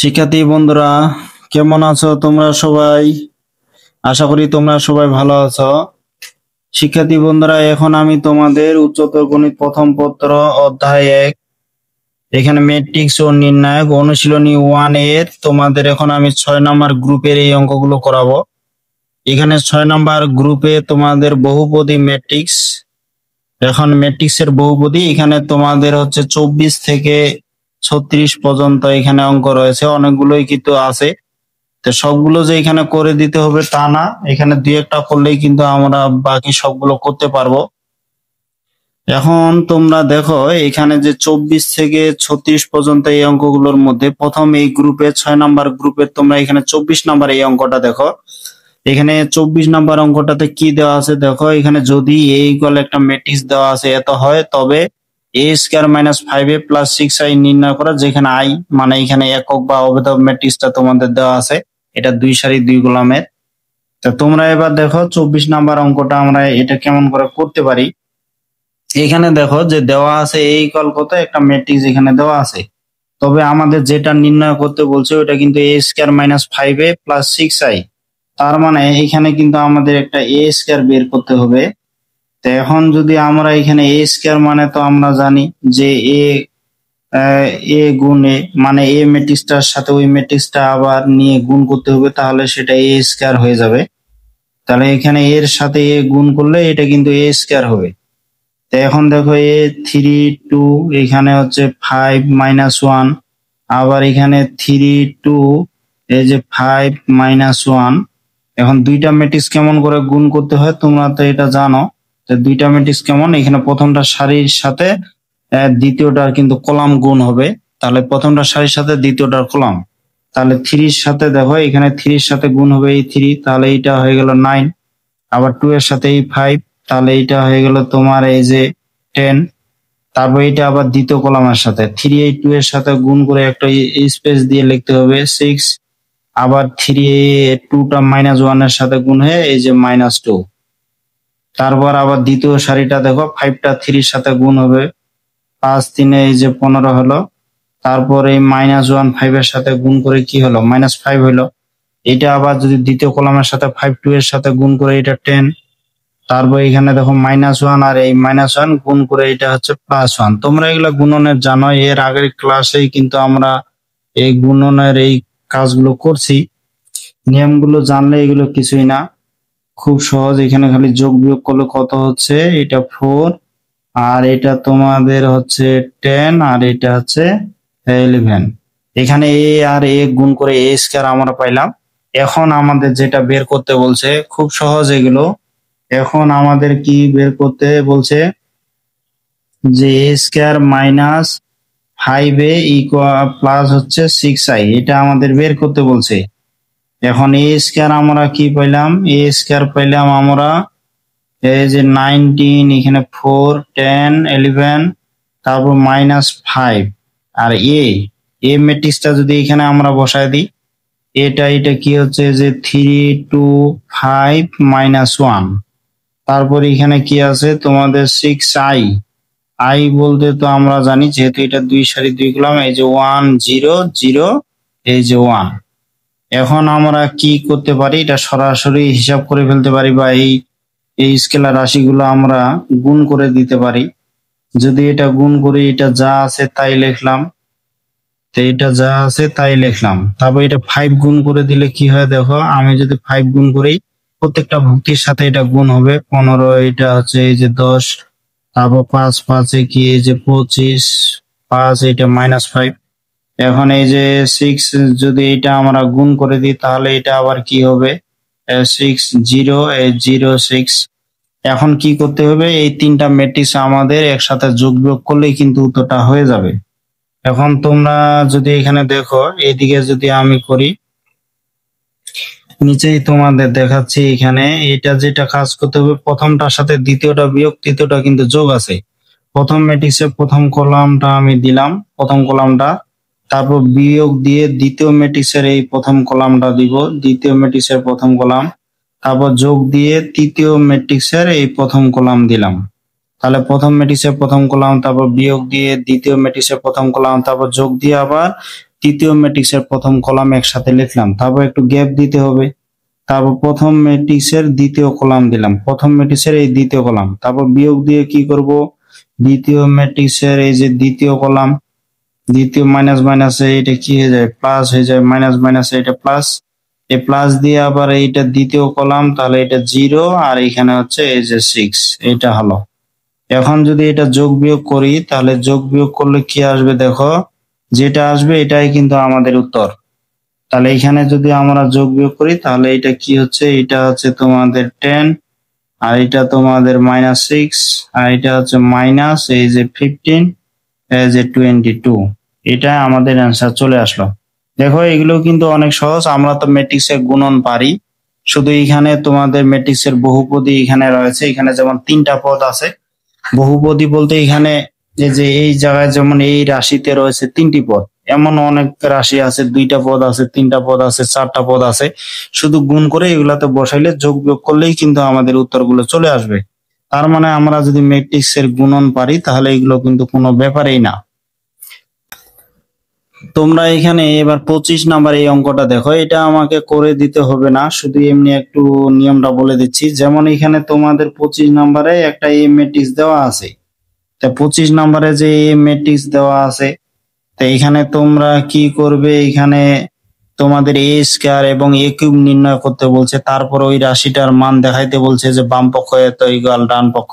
শিক্ষার্থী বন্ধুরা, কেমন আছো তোমরা সবাই? আশা করি তোমরা সবাই ভালো আছো। শিক্ষার্থী বন্ধুরা, এখন আমি তোমাদের উচ্চতর গণিত প্রথম পত্র অধ্যায় 1 এখানে ম্যাট্রিক্স ও নির্ণায়ক অনুশীলনী 1 এর তোমাদের এখন আমি 6 নম্বর গ্রুপের এই অঙ্কগুলো করাবো। এখানে 6 নম্বর গ্রুপে তোমাদের বহুপদী ম্যাট্রিক্স। এখন ম্যাট্রিক্সের বহুপদী এখানে তোমাদের হচ্ছে 24 থেকে 36 পর্যন্ত এখানে অঙ্ক রয়েছে, অনেকগুলোই কিন্তু আছে। তো সবগুলো যে এখানে করে দিতে হবে তা না, এখানে দুই একটা করলেই কিন্তু আমরা বাকি সবগুলো করতে পারবো। এখন তোমরা দেখো এখানে যে 24 থেকে 36 পর্যন্ত এই অঙ্কগুলোর মধ্যে প্রথম এই গ্রুপে 6 নাম্বার গ্রুপে তোমরা এখানে 24 নাম্বার এই অঙ্কটা দেখো। এখানে 24 নাম্বার অঙ্কটাতে কি দেওয়া আছে দেখো, এখানে যদি a ইকুয়াল একটা ম্যাট্রিক্স দেওয়া আছে এত হয় তবে a square minus 5a plus 6i নির্ণয় করা, যেখানে i মানে এখানে একক বা অবেধক ম্যাট্রিক্সটা তোমাদের দেওয়া আছে, এটা 2 সারি 2 কলামের। তো তোমরা এবার দেখো 24 নাম্বার অঙ্কটা আমরা এটা কেমন করে করতে পারি। এখানে দেখো যে দেওয়া আছে a ইকুয়াল কত, একটা ম্যাট্রিক্স এখানে দেওয়া আছে, তবে আমাদের যেটা নির্ণয় করতে বলছে ওটা কিন্তু a square minus 5a plus 6i। তার মানে এখানে কিন্তু আমাদের একটা a স্কয়ার বের করতে হবে। তো এখন যদি আমরা এখানে a স্কয়ার মানে তো আমরা জানি যে এ গুণ এ মানে এ ম্যাট্রিক্সটার সাথে ওই ম্যাট্রিক্সটা আবার নিয়ে গুণ করতে হবে, তাহলে সেটা এ স্কয়ার হয়ে যাবে। তাহলে এখানে এর সাথে এ গুণ করলে এটা কিন্তু এ স্কয়ার হবে। তো এখন দেখো এ 3 2 এখানে হচ্ছে 5 মাইনাস 1, আবার এখানে 3 2 এই যে 5 মাইনাস 1। এখন দুইটা ম্যাট্রিক্স কেমন করে গুণ করতে হয় তোমরা তো এটা জানো। তো দুইটা ম্যাট্রিক্স কেমন, এখানে প্রথমটা সারির সাথে দ্বিতীয়টার কিন্তু কলাম গুণ হবে, তাহলে প্রথমটা সারির সাথে দ্বিতীয়টার কলাম। তাহলে 3 সাথে দেখো এখানে 3 সাথে গুণ হবে এই 3, তাহলে এইটা হয়ে গেল 9। আবার 2 এর সাথে এই 5, তাহলে এইটা হয়ে গেল তোমার এই যে 10। তারপর এটা আবার দ্বিতীয় কলামের সাথে 3 এই 2 এর সাথে গুণ করে একটা স্পেস দিয়ে লিখতে হবে 6। আবার 2টা মাইনাস 1 এর সাথে গুণ হয়ে এই যে -2। তারপর আবার দ্বিতীয় সারিটা দেখো 5টা 3 সাথে গুণ হবে 5 3 এই যে 15 হলো। তারপর এই -1 5 এর সাথে গুণ করে কি হলো, -5 হলো। এটা আবার যদি দ্বিতীয় কলামের সাথে 5 2 এর সাথে গুণ করে এটা 10। তারপর এখানে দেখো -1 আর এই -1 গুণ করে এটা হচ্ছে +1। তোমরা এগুলা গুণনের জানো, এর আগের ক্লাসেই কিন্তু আমরা এই গুণনের এই কাজগুলো করছি। নিয়মগুলো জানলে এগুলো কিছুই না, খুব সহজ। এখানে খালি যোগ বিয়োগ করলে কত হচ্ছে, এটা 4 আর এটা তোমাদের হচ্ছে 10 আর এটা হচ্ছে 11। এখানে এ আর এ গুণ করে এ স্কয়ার আমরা পাইলাম। এখন আমাদের যেটা বের করতে বলছে খুব সহজ এগুলো। এখন আমাদের কি বের করতে বলছে যে A square minus 5a equal plus হচ্ছে 6i, এটা আমাদের বের করতে বলছে। এখন এ স্কয়ার আমরা কি পাইলাম, এ স্কয়ার পাইলাম আমরা এই যে 19, এখানে 4 10 11, তারপর -5। আর এ ম্যাট্রিক্সটা যদি এখানে আমরা বসায় দিই, এটা কি হচ্ছে যে 3 2 5 -1। তারপর এখানে কি আছে তোমাদের 6i। আই বলতে তো আমরা জানি যেহেতু এটা 2 সারি 2 কলাম, এই যে 1 0 0 এই যে 1। এখন আমরা কি করতে পারি, এটা সরাসরি হিসাব করে ফেলতে পারি বা এই স্কেলার রাশিগুলো আমরা গুণ করে দিতে পারি। যদি এটা গুণ করি, এটা যা আছে তাই লিখলাম, তো এটা যা আছে তাই লিখলাম। তারপর এটা 5 গুণ করে দিলে কি হয় দেখো, আমি যদি 5 গুণ করি প্রত্যেকটা ভুক্তির সাথে এটা গুণ হবে 15, এটা হচ্ছে এই যে 10। তারপর 5 5 এ কি এই যে 25, 5 এটা -5। এখন এই যে 6 যদি এটা আমরা গুণ করে দিই তাহলে এটা আবার কি হবে 6 0 0 6। এখন কি করতে হবে, এই তিনটা ম্যাট্রিক্স আমাদের একসাথে যোগ বিয়োগ করলেই কিন্তু উত্তরটা হয়ে যাবে। এখন তোমরা যদি এখানে দেখো, এইদিকে যদি আমি করি, নিচেই তোমাদের দেখাচ্ছি এখানে এটা যেটা কাজ করতে হবে, প্রথমটার সাথে দ্বিতীয়টা বিয়োগ, তৃতীয়টা কিন্তু যোগ আছে। প্রথম ম্যাট্রিক্সের প্রথম কলামটা আমি দিলাম, প্রথম কলামটা, তারপর বিয়োগ দিয়ে দ্বিতীয় ম্যাট্রিক্সের এই প্রথম কলামটা দিব, দ্বিতীয় ম্যাট্রিক্সের প্রথম কলাম, তারপর যোগ দিয়ে তৃতীয় ম্যাট্রিক্সের এই প্রথম কলাম দিলাম। তাহলে প্রথম ম্যাট্রিক্সের প্রথম কলাম, তারপর বিয়োগ দিয়ে দ্বিতীয় ম্যাট্রিক্সের প্রথম কলাম, তারপর যোগ দিয়ে আবার তৃতীয় ম্যাট্রিক্সের প্রথম কলাম একসাথে লিখলাম, তারপর একটু গ্যাপ দিতে হবে, তারপর প্রথম ম্যাট্রিক্সের দ্বিতীয় কলাম দিলাম, প্রথম ম্যাট্রিক্সের এই দ্বিতীয় কলাম, তারপর বিয়োগ দিয়ে কি করব, দ্বিতীয় ম্যাট্রিক্সের এই যে দ্বিতীয় কলাম, দ্বিতীয় মাইনাস মাইনাসে এটা কি হয়ে যায়, প্লাস হয়ে যায়, মাইনাস মাইনাসে এটা প্লাস, এই প্লাস দিয়ে আবার এইটা দ্বিতীয় কলাম, তাহলে এটা 0 আর এখানে হচ্ছে এই যে 6, এটা হলো। এখন যদি এটা যোগ বিয়োগ করি, তাহলে যোগ বিয়োগ করলে কি আসবে দেখো, যেটা আসবে এটাই কিন্তু আমাদের উত্তর। তাহলে এখানে যদি আমরা যোগ বিয়োগ করি, তাহলে এটা কি হচ্ছে, এটা হচ্ছে তোমাদের 10, আর এটা তোমাদের -6, আর এটা হচ্ছে মাইনাস এই যে 15, এই যে 22, এটা আমাদের অ্যান্সার চলে আসলো। দেখো এগুলো কিন্তু অনেক সহজ, আমরা তো ম্যাট্রিক্সের গুণন পারি, শুধু এখানে তোমাদের ম্যাট্রিক্সের বহুপদী এখানে রয়েছে, এখানে যেমন 3টা পদ আছে। বহুপদী বলতে এখানে এই যে এই জায়গায় যেমন এই রাশিতে রয়েছে 3টি পদ, এমন অনেক রাশি আছে 2টা পদ আছে, 3টা পদ আছে, 4টা পদ আছে। শুধু গুণ করে এগুলাতে বসাইলে, যোগ বিয়োগ করলেই কিন্তু আমাদের উত্তরগুলো চলে আসবে। তার মানে আমরা যদি ম্যাট্রিক্সের গুণন পারি, তাহলে এগুলো কিন্তু কোনো ব্যাপারেই না। তোমরা এখানে এবার 25 নাম্বার এই অঙ্কটা দেখো, এটা আমাকে করে দিতে হবে না, শুধু এমনি একটু নিয়মটা বলে দিচ্ছি। যেমন এখানে তোমাদের 25 নাম্বারে একটা এ ম্যাট্রিক্স দেওয়া আছে, তা 25 নাম্বারে যে এ ম্যাট্রিক্স দেওয়া আছে, তা এখানে তোমরা কি করবে, এখানে তোমাদের এ স্কয়ার এবং এ কিউব নির্ণয় করতে বলছে, তারপর ওই রাশিটার মান দেখাইতে বলছে যে বাম পক্ষ এত ইকুয়াল ডান পক্ষ।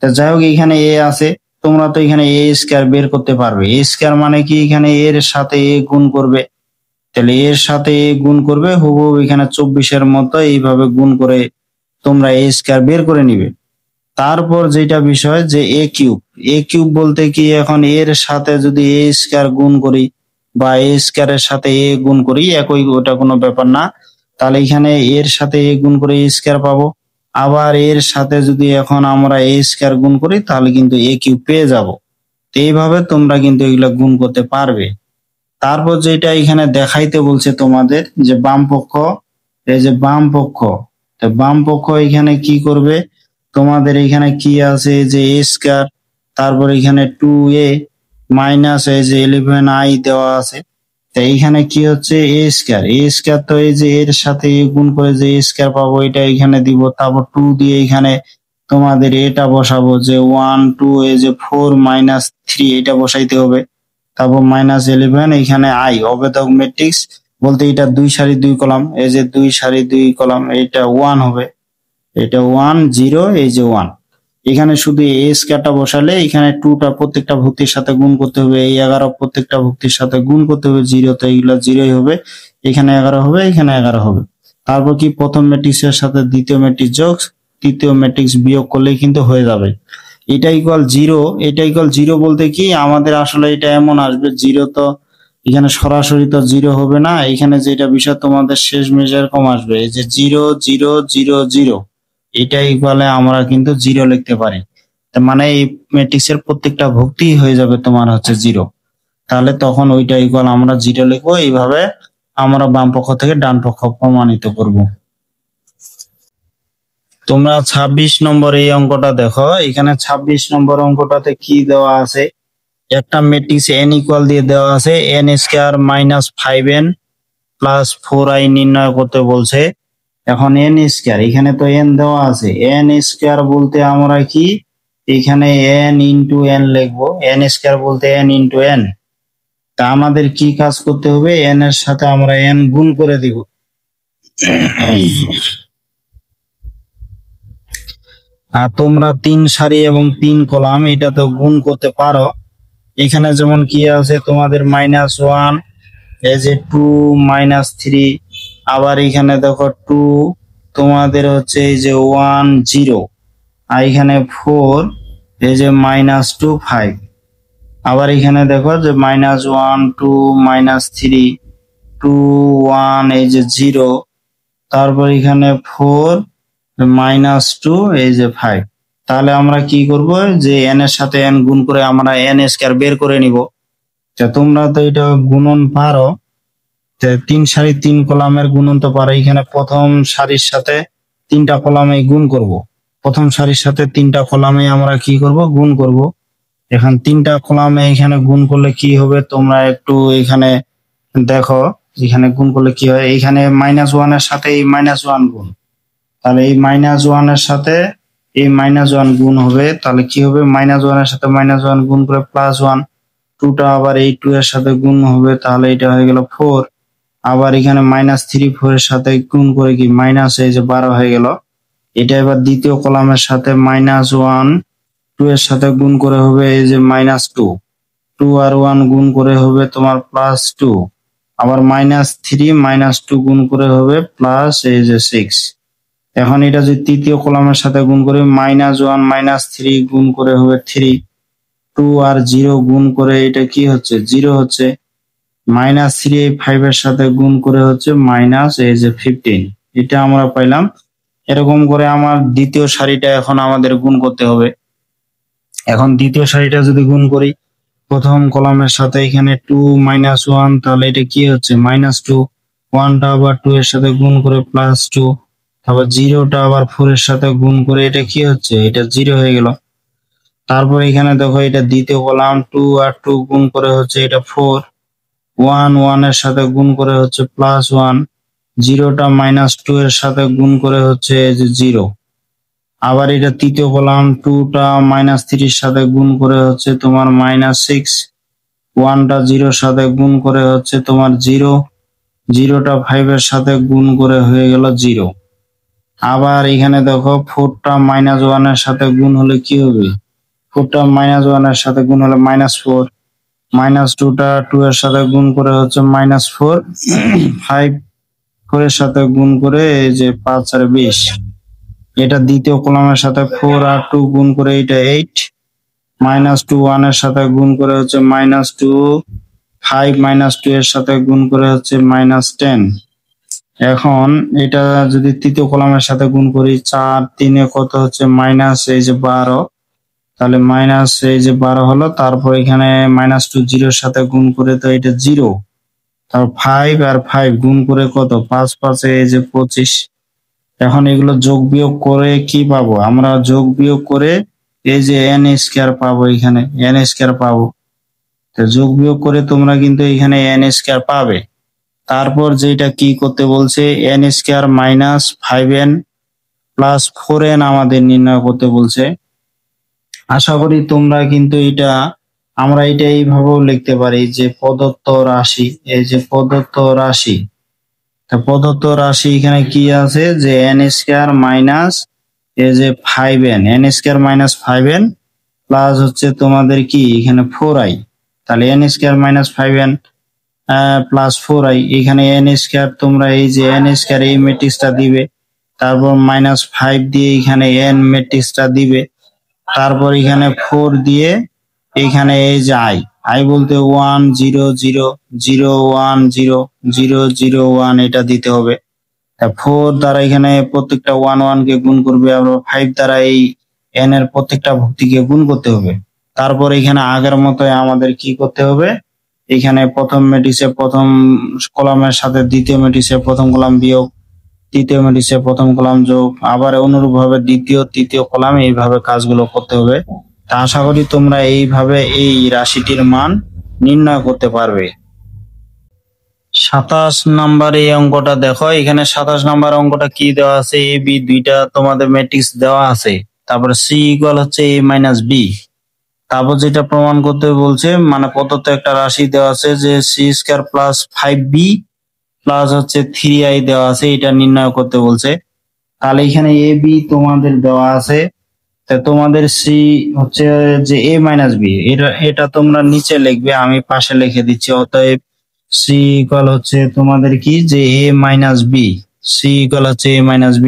তা যাই হোক, এখানে এ আছে, তোমরা তো এখানে এ স্কয়ার বের করতে পারবে। এ স্কয়ার মানে কি, এখানে এর সাথে এ গুণ করবে, তাহলে এর সাথে এ গুণ করবে, হুবহু এখানে 24-এর মতো এইভাবে গুণ করে তোমরা এ স্কয়ার বের করে নিবে। তারপর যেটা বিষয় যে এ কিউব, এ কিউব বলতে কি, এখন এর সাথে যদি এ স্কয়ার গুণ করি বা এ স্কয়ারের সাথে এ গুণ করি, একই, ওটা কোনো ব্যাপার না। তাহলে এখানে এর সাথে এ গুণ করে এ স্কয়ার পাবো, আবার এর সাথে যদি এখন আমরা এ স্কয়ার গুণ করি, তাহলে কিন্তু এ কিউব পেয়ে যাব। তো এইভাবে তোমরা কিন্তু এগুলা গুণ করতে পারবে। তারপর যেটা এখানে দেখাইতে বলছে তোমাদের, যে বাম পক্ষ, এই যে বাম পক্ষ, তো বাম পক্ষ এখানে কি করবে, তোমাদের এখানে কি আছে, যে এ স্কয়ার, তারপর এখানে 2a মাইনাস এই যে 11i দেওয়া আছে। তো এইখানে কি হচ্ছে, এ স্কয়ার, এ স্কয়ার তো এই যে এর সাথে এ গুণ করে যে এ স্কয়ার পাবো, এটা এখানে দিব, তারপর 2 দিয়ে এখানে তোমাদের এটা বসাবো, যে 1 2 এই যে 4 - 3 এটা বসাইতে হবে, তারপর -11 এখানে আই, অবেদক ম্যাট্রিক্স বলতে এটা 2 সারি 2 কলাম, এই যে 2 সারি 2 কলাম, এটা 1 হবে, এটা 1 0 এই যে 1। এখানে শুধু এ স্কয়ারটা বসালে, এখানে 2টা প্রত্যেকটা ভুক্তির সাথে গুণ করতে হবে, এই 11 প্রত্যেকটা ভুক্তির সাথে গুণ করতে হবে 0, তো এইগুলা 0ই হবে, এখানে 11 হবে, এখানে 11 হবে। তারপর কি, প্রথম ম্যাট্রিক্সের সাথে দ্বিতীয় ম্যাট্রিক্স যোগ, তৃতীয় ম্যাট্রিক্স বিয়োগ করলেই কিন্তু হয়ে যাবে। এটা ইকুয়াল 0, এটা ইকুয়াল 0 বলতে কি, আমাদের আসলে এটা এমন আসবে 0, তো এখানে সরাসরি তো 0 হবে না, এখানে যেটা বিষয় তোমাদের শেষমেশ এরকম আসবে, এই যে 0 0 0 0, এটা ইকুয়ালে আমরা কিন্তু 0 লিখতে পারি। তার মানে এই ম্যাট্রিক্সের প্রত্যেকটা ভুক্তি হয়ে যাবে তোমার হচ্ছে 0, তাহলে তখন ওইটা ইকুয়াল আমরা 0 লিখবো। এইভাবে আমরা বাম পক্ষ থেকে ডান পক্ষ প্রমাণিত করব। তোমরা 26 নম্বর এই অঙ্কটা দেখো, এখানে 26 নম্বর অঙ্কটাতে কি দেওয়া আছে, একটা ম্যাট্রিক্স n ইকুয়াল দিয়ে দেওয়া আছে n square -5n plus 4i নির্ণয় করতে বলছে। এখন n স্কয়ার, এখানে তো n দেওয়া আছে, n স্কয়ার বলতে আমরা কি, এখানে n ইন্টু n লিখবো, n স্কয়ার বলতে n ইন্টু n। তা আমাদের কি কাজ করতে হবে, n এর সাথে আমরা n গুণ করে দিব। আর তোমরা 3 সারি এবং 3 কলাম এটা তো গুণ করতে পারো। এখানে যেমন কি আছে তোমাদের -1, এই যে 2 -3, আবার এখানে দেখো 2, তোমাদের হচ্ছে এই যে 1 0, আর এখানে 4, এই যে -2 5, আবার এখানে দেখো যে -1 2 -3 2 1 এই যে 0, তারপর এখানে 4 -2 এই যে 5। তাহলে আমরা কি করব, যে n এর সাথে n গুণ করে আমরা n স্কয়ার বের করে নিব। তোমরা তো এটা গুণন পারো, 3 সারি 3 কলামের গুণন তো পারো। এখানে প্রথম সারির সাথে 3টা কলামে গুণ করব, প্রথম সারির সাথে 3টা কলামে আমরা কি করব, গুণ করব। এখন 3টা কলামে এখানে গুণ করলে কি হবে, তোমরা একটু এখানে দেখো এখানে গুণ করলে কি হয়, এইখানে -1 এর সাথে এই -1 গুণ, তাহলে এই -1 এর সাথে এই -1 গুণ হবে, তাহলে কি হবে, -1 এর সাথে -1 গুণ করে +1, 2টা আবার এই 2 এর সাথে গুণ হবে, তাহলে এটা হয়ে গেল 4। আবার এখানে -3 4 এর সাথে গুণ করে কি মাইনাস এই যে 12 হয়ে গেল। এটা এবার দ্বিতীয় কলামের সাথে -1 2 এর সাথে গুণ করে হবে এই যে -2, 2 আর 1 গুণ করে হবে তোমার +2, আবার -3 -2 গুণ করে হবে প্লাস এই যে 6। এখন এটা যদি তৃতীয় কলামের সাথে গুণ করি, -1 -3 গুণ করে হবে 3, 2 আর 0 গুণ করে এটা কি হচ্ছে 0 হচ্ছে, -3 এই 5 এর সাথে গুণ করে হচ্ছে মাইনাস এই যে 15, এটা আমরা পাইলাম। এরকম করে আমার দ্বিতীয় সারিটা এখন আমাদের গুণ করতে হবে। এখন দ্বিতীয় সারিটা যদি গুণ করি, প্রথম কলামের সাথে এখানে 2 -1, তাহলে এটা কি হচ্ছে -2, 1টা আবার 2 এর সাথে গুণ করে +2, তারপর 0টা আবার 4 এর সাথে গুণ করে এটা কি হচ্ছে, এটা 0 হয়ে গেল। তারপর এখানে দেখো এটা দ্বিতীয় কলাম, 2 আর 2 গুণ করে হচ্ছে এটা 4, 1 1 এর সাথে গুণ করে হচ্ছে +1, 0টা -2 এর সাথে গুণ করে হচ্ছে এই যে 0। আবার এটা তৃতীয় কলাম, 2টা -3 এর সাথে গুণ করে হচ্ছে তোমার -6, 1টা 0 এর সাথে গুণ করে হচ্ছে তোমার 0, 0টা 5 এর সাথে গুণ করে হয়ে গেল 0। আবার এখানে দেখো 4টা -1 এর সাথে গুণ হলে কি হবে, 4টা -1 এর সাথে গুণ হলে -4, -2টা 2 এর সাথে গুণ করে হচ্ছে -4, 5 4 এর সাথে গুণ করে এই যে 5 আর 20। এটা দ্বিতীয় কলামের সাথে 4 আর 2 গুণ করে এটা 8, -2 1 এর সাথে গুণ করে হচ্ছে -2, 5 -2 এর সাথে গুণ করে হচ্ছে -10। এখন এটা যদি তৃতীয় কলামের সাথে গুণ করি, 4 3 এ কত হচ্ছে মাইনাস এই যে 12, তাহলে মাইনাস এই যে 12 হলো। তারপর এখানে -2 0 এর সাথে গুণ করে তো এটা 0, তারপর 5 আর 5 গুণ করে কত 5 5 এই যে 25। এখন এগুলো যোগ বিয়োগ করে কি পাবো, আমরা যোগ বিয়োগ করে এই যে n স্কয়ার পাবো, এখানে n স্কয়ার পাবো। তো যোগ বিয়োগ করে তোমরা কিন্তু এখানে n স্কয়ার পাবে। তারপর যেটা কি করতে বলছে, n square -5n plus 4n আমাদের নির্ণয় করতে বলছে। আশা করি তোমরা কিন্তু আমরা এটা এইভাবেও লিখতে পারি যে প্রদত্ত রাশি, এই যে প্রদত্ত রাশি, তা প্রদত্ত রাশি এখানে কি আছে যে n স্কয়ার মাইনাস এই যে 5n, n square -5n plus হচ্ছে তোমাদের কি এখানে 4i, তাহলে n square -5n plus 4i, এখানে n স্কয়ার তোমরা এই যে n স্কয়ার এই ম্যাট্রিক্সটা দিবে, তারপর -5 দিয়ে এখানে n ম্যাট্রিক্সটা দিবে, তারপর এখানে 4 দিয়ে এখানে এই যে i বলতে 1 0 0 0 1 0 0 0 1 এটা দিতে হবে। 4 দ্বারা এখানে প্রত্যেকটা 1 1 কে গুণ করবে, আবার 5 দ্বারা এই n এর প্রত্যেকটা ভুক্তিকে গুণ করতে হবে। তারপর এখানে আগের মতোই আমাদের কি করতে হবে, এখানে প্রথম ম্যাট্রিক্সে প্রথম কলামের সাথে দ্বিতীয় ম্যাট্রিক্সে প্রথম কলাম বিয়োগ, তৃতীয় ম্যাট্রিক্সে প্রথম কলাম যোগ, আবার অনুরূপভাবে দ্বিতীয় তৃতীয় কলাম এইভাবে কাজগুলো করতে হবে। তা আশা করি তোমরা এইভাবে এই রাশিটির মান নির্ণয় করতে পারবে। 27 নাম্বার এই অঙ্কটা দেখো, এখানে 27 নাম্বার অঙ্কটা কি দেওয়া আছে, a b দুইটা তোমাদের ম্যাট্রিক্স দেওয়া আছে, তারপরে c ইকুয়াল হচ্ছে a মাইনাস b। তারপর যেটা প্রমাণ করতে বলছে, মানে প্রদত্ত একটা রাশি দেওয়া আছে যে c square plus 5b plus হচ্ছে 3i দেওয়া আছে, এটা নির্ণয় করতে বলছে। তাহলে এখানে a b তোমাদের দেওয়া আছে, তা তোমাদের c হচ্ছে যে a মাইনাস b, এটা তোমরা নিচে লিখবে, আমি পাশে লিখে দিচ্ছি। অতএব c ইকুয়াল হচ্ছে তোমাদের কি যে a minus b, c equal হচ্ছে a মাইনাস b।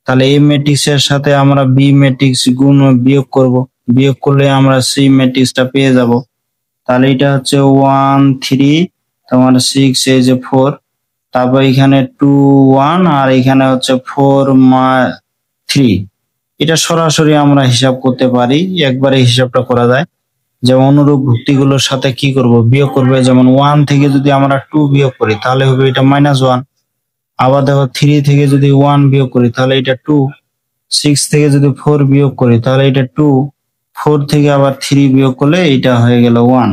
তাহলে a ম্যাট্রিক্স এর সাথে আমরা b ম্যাট্রিক্স গুণ বিয়োগ করব, বিয়োগ করলে আমরা c ম্যাট্রিক্সটা পেয়ে যাব। তাহলে এটা হচ্ছে 1 3 তোমার 6 এই যে 4, তারপর এখানে 2 1 আর এখানে হচ্ছে 4 3। এটা সরাসরি আমরা হিসাব করতে পারি, একবারে হিসাবটা করা যায়। যেমন অনুরূপ ভুক্তিগুলোর সাথে কি করব, বিয়োগ করবে। যেমন 1 থেকে যদি আমরা 2 বিয়োগ করি তাহলে হবে এটা -1। আবার দেখো 3 থেকে যদি 1 বিয়োগ করি তাহলে এটা 2, 6 থেকে যদি 4 বিয়োগ করি তাহলে এটা 2, 4 থেকে আবার 3 বিয়োগ করলে এটা হয়ে গেল 1।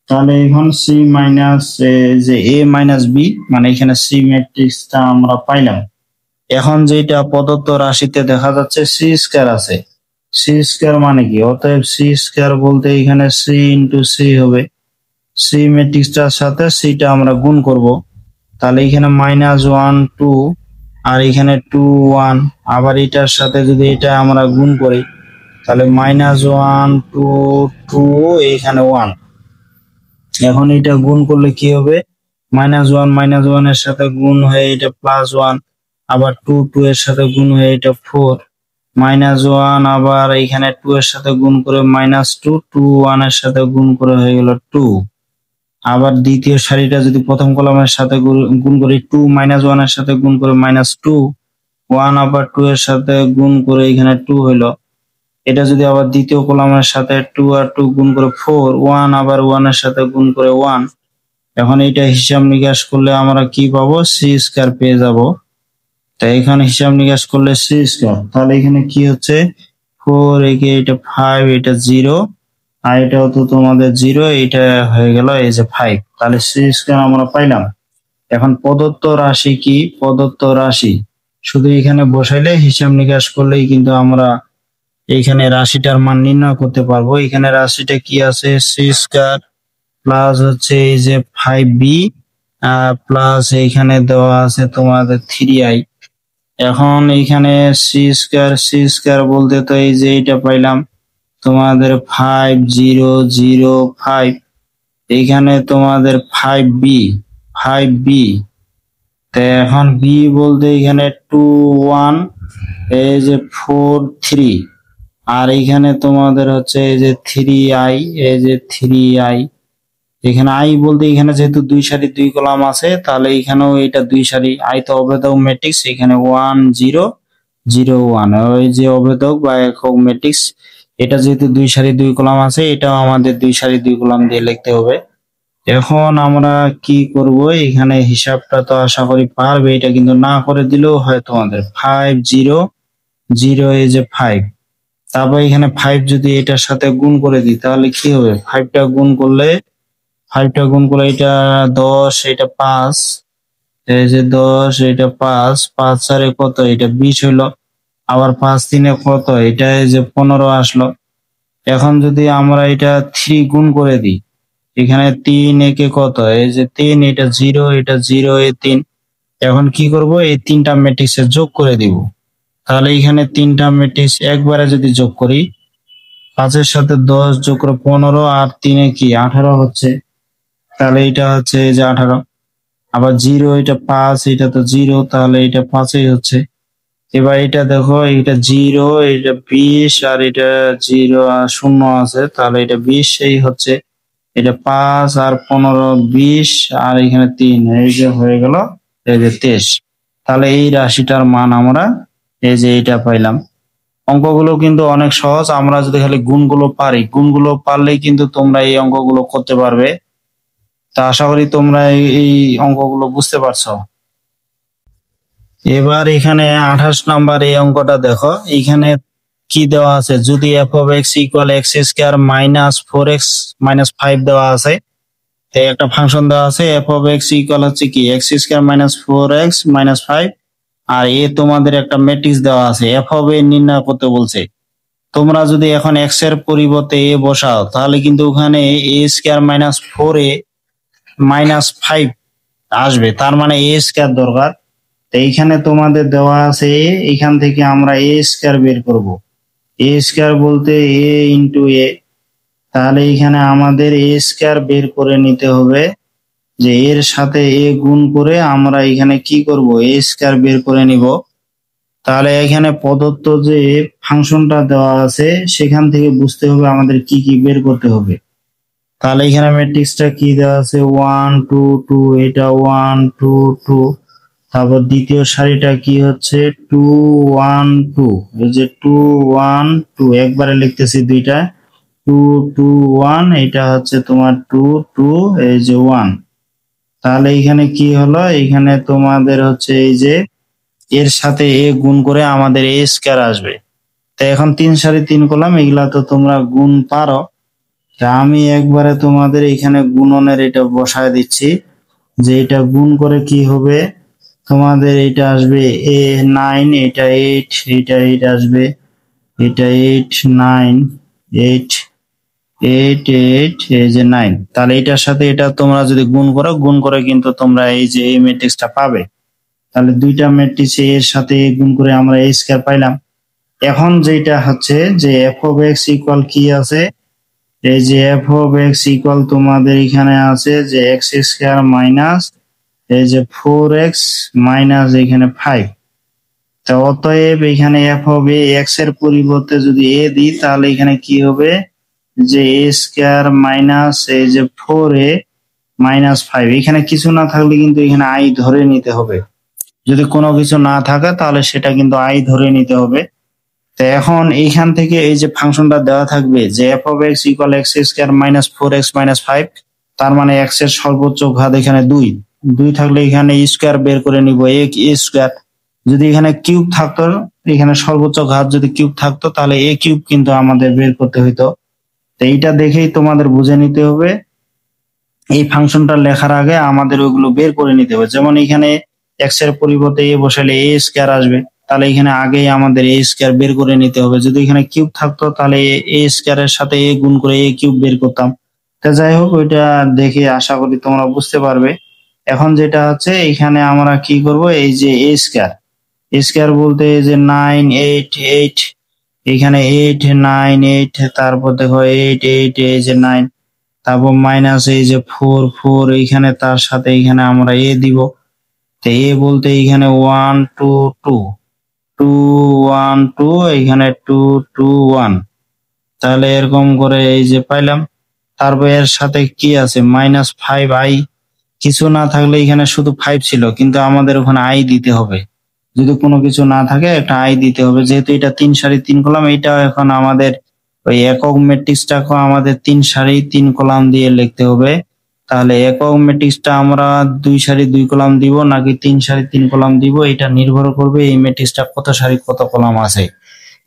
তাহলে এখন সি মাইনাস যে এ মাইনাস বি, মানে এখানে সি ম্যাট্রিক্সটা আমরা পাইলাম। এখন যেটা প্রদত্ত রাশিতে দেখা যাচ্ছে সি স্কয়ার আছে, সি স্কয়ার মানে কি, অতএব সি স্কয়ার বলতে এখানে সি ইন্টু সি হবে, সি ম্যাট্রিক্সটার সাথে সিটা আমরা গুণ করব। তাহলে এখানে -1 2 আর এখানে 2 1, আবার এটার সাথে যদি এটা আমরা গুণ করি তাহলে -1 2 2 এখানে 1। এখন এটা গুণ করলে কি হবে, -1 এর সাথে গুণ হয়ে এটা +1, আবার 2 2 এর সাথে গুণ হয়ে এটা 4, -1 আবার এখানে 2 এর সাথে গুণ করে -2, 2 1 এর সাথে গুণ করে হয়ে গেল 2। আবার দ্বিতীয় সারিটা যদি প্রথম কলামের সাথে গুণ করি, 2 -1 এর সাথে গুণ করে -2, 1 আবার 2 এর সাথে গুণ করে এখানে 2 হইলো। এটা যদি আবার দ্বিতীয় কলামের সাথে 2 আর 2 গুণ করে 4, 1 আবার 1 এর সাথে গুণ করে 1। এখন এটা হিসাব নিকাশ করলে আমরা কি পাবো, সি স্কয়ার পেয়ে যাব। তাই এখানে হিসাব নিকাশ করলে সি স্কয়ার, তাহলে এখানে কি হচ্ছে 4 একে এটা 5 এটা 0 আর এটাও তো তোমাদের 0, এটা হয়ে গেল এই যে 5। তাহলে সি স্কয়ার আমরা পাইলাম। এখন প্রদত্ত রাশি কি, প্রদত্ত রাশি শুধু এখানে বসাইলে হিসাব নিকাশ করলেই কিন্তু আমরা এইখানে রাশিটার মান নির্ণয় করতে পারবো। এখানে রাশিটা কি আছে, সি স্কয়ার প্লাস হচ্ছে এই যে 5b প্লাস এইখানে দেওয়া আছে তোমাদের 3i। এখন এইখানে সি স্কয়ার বলতে তো এই যে এটা পাইলাম তোমাদের 5005, এইখানে তোমাদের 5b। তো এখন বি বলতে এখানে 2 1 এই যে 4 3, আর এইখানে তোমাদের হচ্ছে এই যে 3i, এই যে 3i। এখানে আই বলতে এখানে যেহেতু 2 সারি 2 কলাম আছে তাহলে এখানেও এটা 2 সারি, আই তো অভেদক ম্যাট্রিক্স, এখানে 1 0 0 1 ওই যে অভেদক বা একক ম্যাট্রিক্স। এটা যেহেতু 2 সারি 2 কলাম আছে, এটাও আমাদের 2 সারি 2 কলাম দিয়ে লিখতে হবে। এখন আমরা কি করব, এখানে হিসাবটা তো আশা করি পারবে, এটা কিন্তু না করে দিলেও হয় তোমাদের 5 0 0 এই যে 5। তারপর এখানে 5 যদি এটার সাথে গুণ করে দিই তাহলে কি হবে, 5টা গুণ করলে এটা 10, এটা 5, এই যে 10 এটা 5, 5 4 কত, এটা 20 হইলো। আবার 5 3 কত, এটা এই যে 15 আসলো। এখন যদি আমরা এটা 3 গুণ করে দিই, এখানে 3 একে কত, এই যে 3, এটা 0 এটা 0 এ 3। এখন কি করব, এই তিনটা ম্যাট্রিক্সে যোগ করে দিব। তাহলে এখানে তিনটা ম্যাট্রিক্স একবারে যদি যোগ করি, 5 এর সাথে 10 যোগ করে 15 আর 3 এ কি 18 হচ্ছে। তাহলে এটা হচ্ছে এই যে 18। আবার 0 এটা 5, এটা তো 0, তাহলে এটা 5ই হচ্ছে। এবার এটা দেখো, এটা 0 এটা 20 আর এটা 0 আর 0 আছে, তাহলে এটা 20 এই হচ্ছে। এটা 5 আর 15 20 আর এখানে 3, এই যে হয়ে গেল এই যে 23। তাহলে এই রাশিটার মান আমরা এই যে এটা পাইলাম। অঙ্কগুলো কিন্তু অনেক সহজ, আমরা যদি খালি গুণগুলো পারি, গুণগুলো পারলেই কিন্তু তোমরা এই অঙ্কগুলো করতে পারবে। তা আশা করি তোমরা এই অঙ্কগুলো বুঝতে পারছো। এবার এখানে 28 নাম্বার এই অঙ্কটা দেখো, এখানে কি দেওয়া আছে, যদি F of x equal x square minus 4x minus 5 দেওয়া আছে, এই একটা ফাংশন দেওয়া আছে এফ অফ এক্স ইকুয়াল হচ্ছে কি x square minus 4x minus 5, আর এ তোমাদের একটা ম্যাট্রিক্স দেওয়া আছে, এফ অফ এ নির্ণয় করতে বলছে। তোমরা যদি এখন এক্স এর পরিবর্তে এ বসাও তাহলে কিন্তু ওখানে এ স্কয়ার মাইনাস 4a মাইনাস 5 আসবে, তার মানে এ স্কয়ার দরকার। তো এইখানে তোমাদের দেওয়া আছে এখান থেকে আমরা এ স্কয়ার বের করব। এ স্কয়ার বলতে এ ইন্টু এ, তাহলে এখানে আমাদের এ স্কয়ার বের করে নিতে হবে, যে এর সাথে এ গুণ করে আমরা এখানে কি করব, এ স্কয়ার বের করে নিব। তাহলে এখানে প্রদত্ত যে ফাংশনটা দেওয়া আছে সেখান থেকে বুঝতে হবে আমাদের কি কি বের করতে হবে। তাহলে এখানে ম্যাট্রিক্সটা কি দেওয়া আছে 1 2 2, এটা 1 2 2। তারপর দ্বিতীয় সারিটা কি হচ্ছে 2 1 2, এই যে 2 1 2 একবারে লিখতেছি দুইটা, 2 2 1, এটা হচ্ছে তোমার 2 2 এই যে 1। তাহলে এখানে কি হলো, এখানে তোমাদের হচ্ছে এই যে এর সাথে এ গুণ করে আমাদের এ স্কয়ার আসবে। তো এখন 3 সারি 3 কলাম, এগুলা তো তোমরা গুণ পারো। তা আমি একবারে তোমাদের এখানে গুণনের এটা বসায় দিচ্ছি, যে এটা গুণ করে কি হবে, তোমাদের এটা আসবে এ 9, এটা 8, এটা 8 আসবে, এটা 8 9 8 8 8, এই যে 9। তাহলে এটার সাথে এটা তোমরা যদি গুণ করো, গুণ করে কিন্তু তোমরা এই যে এই ম্যাট্রিক্সটা পাবে। তাহলে দুইটা ম্যাট্রিক্স এর সাথে গুণ করে আমরা a স্কয়ার পাইলাম। এখন যেটা হচ্ছে যে f of x ইকুয়াল কি আছে, এই যে f of x ইকুয়াল তোমাদের এখানে আছে যে x স্কয়ার মাইনাস এই যে 4x মাইনাস এখানে 5। তো অতএব এখানে f হবে x এর পরিবর্তে যদি a দিই তাহলে এখানে কি হবে, যে a স্কয়ার মাইনাস এই যে 4a মাইনাস 5। এখানে কিছু না থাকলে কিন্তু এখানে i ধরে নিতে হবে, যদি কোনো কিছু না থাকে তাহলে সেটা কিন্তু i ধরে নিতে হবে। তো এখন এইখান থেকে এই যে ফাংশনটা দেওয়া থাকবে যে f of x equal x square minus 4x minus 5, তার মানে x এর সর্বোচ্চ ঘাত এখানে 2 থাকলে এখানে স্কয়ার বের করে নিব a স্কয়ার। যদি এখানে কিউব থাকতো, এখানে সর্বোচ্চ ঘাত যদি কিউব থাকতো তাহলে a কিউব কিন্তু আমাদের বের করতে হইতো। তো এইটা দেখেই তোমাদের বুঝে নিতে হবে, এই ফাংশনটা লেখার আগে আমাদের ওইগুলো বের করে নিতে হবে। যেমন এখানে x এর পরিবর্তে a বসালে a স্কয়ার আসবে, তাহলে এখানে আগেই আমাদের a স্কয়ার বের করে নিতে হবে। যদি এখানে কিউব থাকতো তাহলে a স্কয়ারের সাথে a গুণ করে a কিউব বের করতাম। তো যাই হোক, ওইটা দেখে আশা করি তোমরা বুঝতে পারবে। এখন যেটা হচ্ছে এখানে আমরা কি করব, এই যে a স্কয়ার, স্কয়ার বলতে এই যে 9 8 8, এখানে 8 9 8, তারপর দেখো 8 8 এই যে 9, তারপর মাইনাস এই যে 4 4, এইখানে তার সাথে এখানে আমরা এ দিব। তো এ বলতে এখানে 1 2 2 2 1 2, এখানে 2 2 1। তাহলে এরকম করে এই যে পাইলাম। তারপর এর সাথে কি আছে, মাইনাস 5i। কিছু না থাকলে এখানে শুধু 5 ছিল, কিন্তু আমাদের ওখানে i দিতে হবে। যদি কোনো কিছু না থাকে একটা i দিতে হবে, যেহেতু এটা 3 সারি 3 কলাম। এটা এখন আমাদের ওই একক ম্যাট্রিক্সটাকে আমাদের 3 সারি 3 কলাম দিয়ে লিখতে হবে। তাহলে একক ম্যাট্রিক্সটা আমরা 2 সারি 2 কলাম দিব নাকি 3 সারি 3 কলাম দিব, এটা নির্ভর করবে এই ম্যাট্রিক্সটা কত সারি কত কলাম আছে।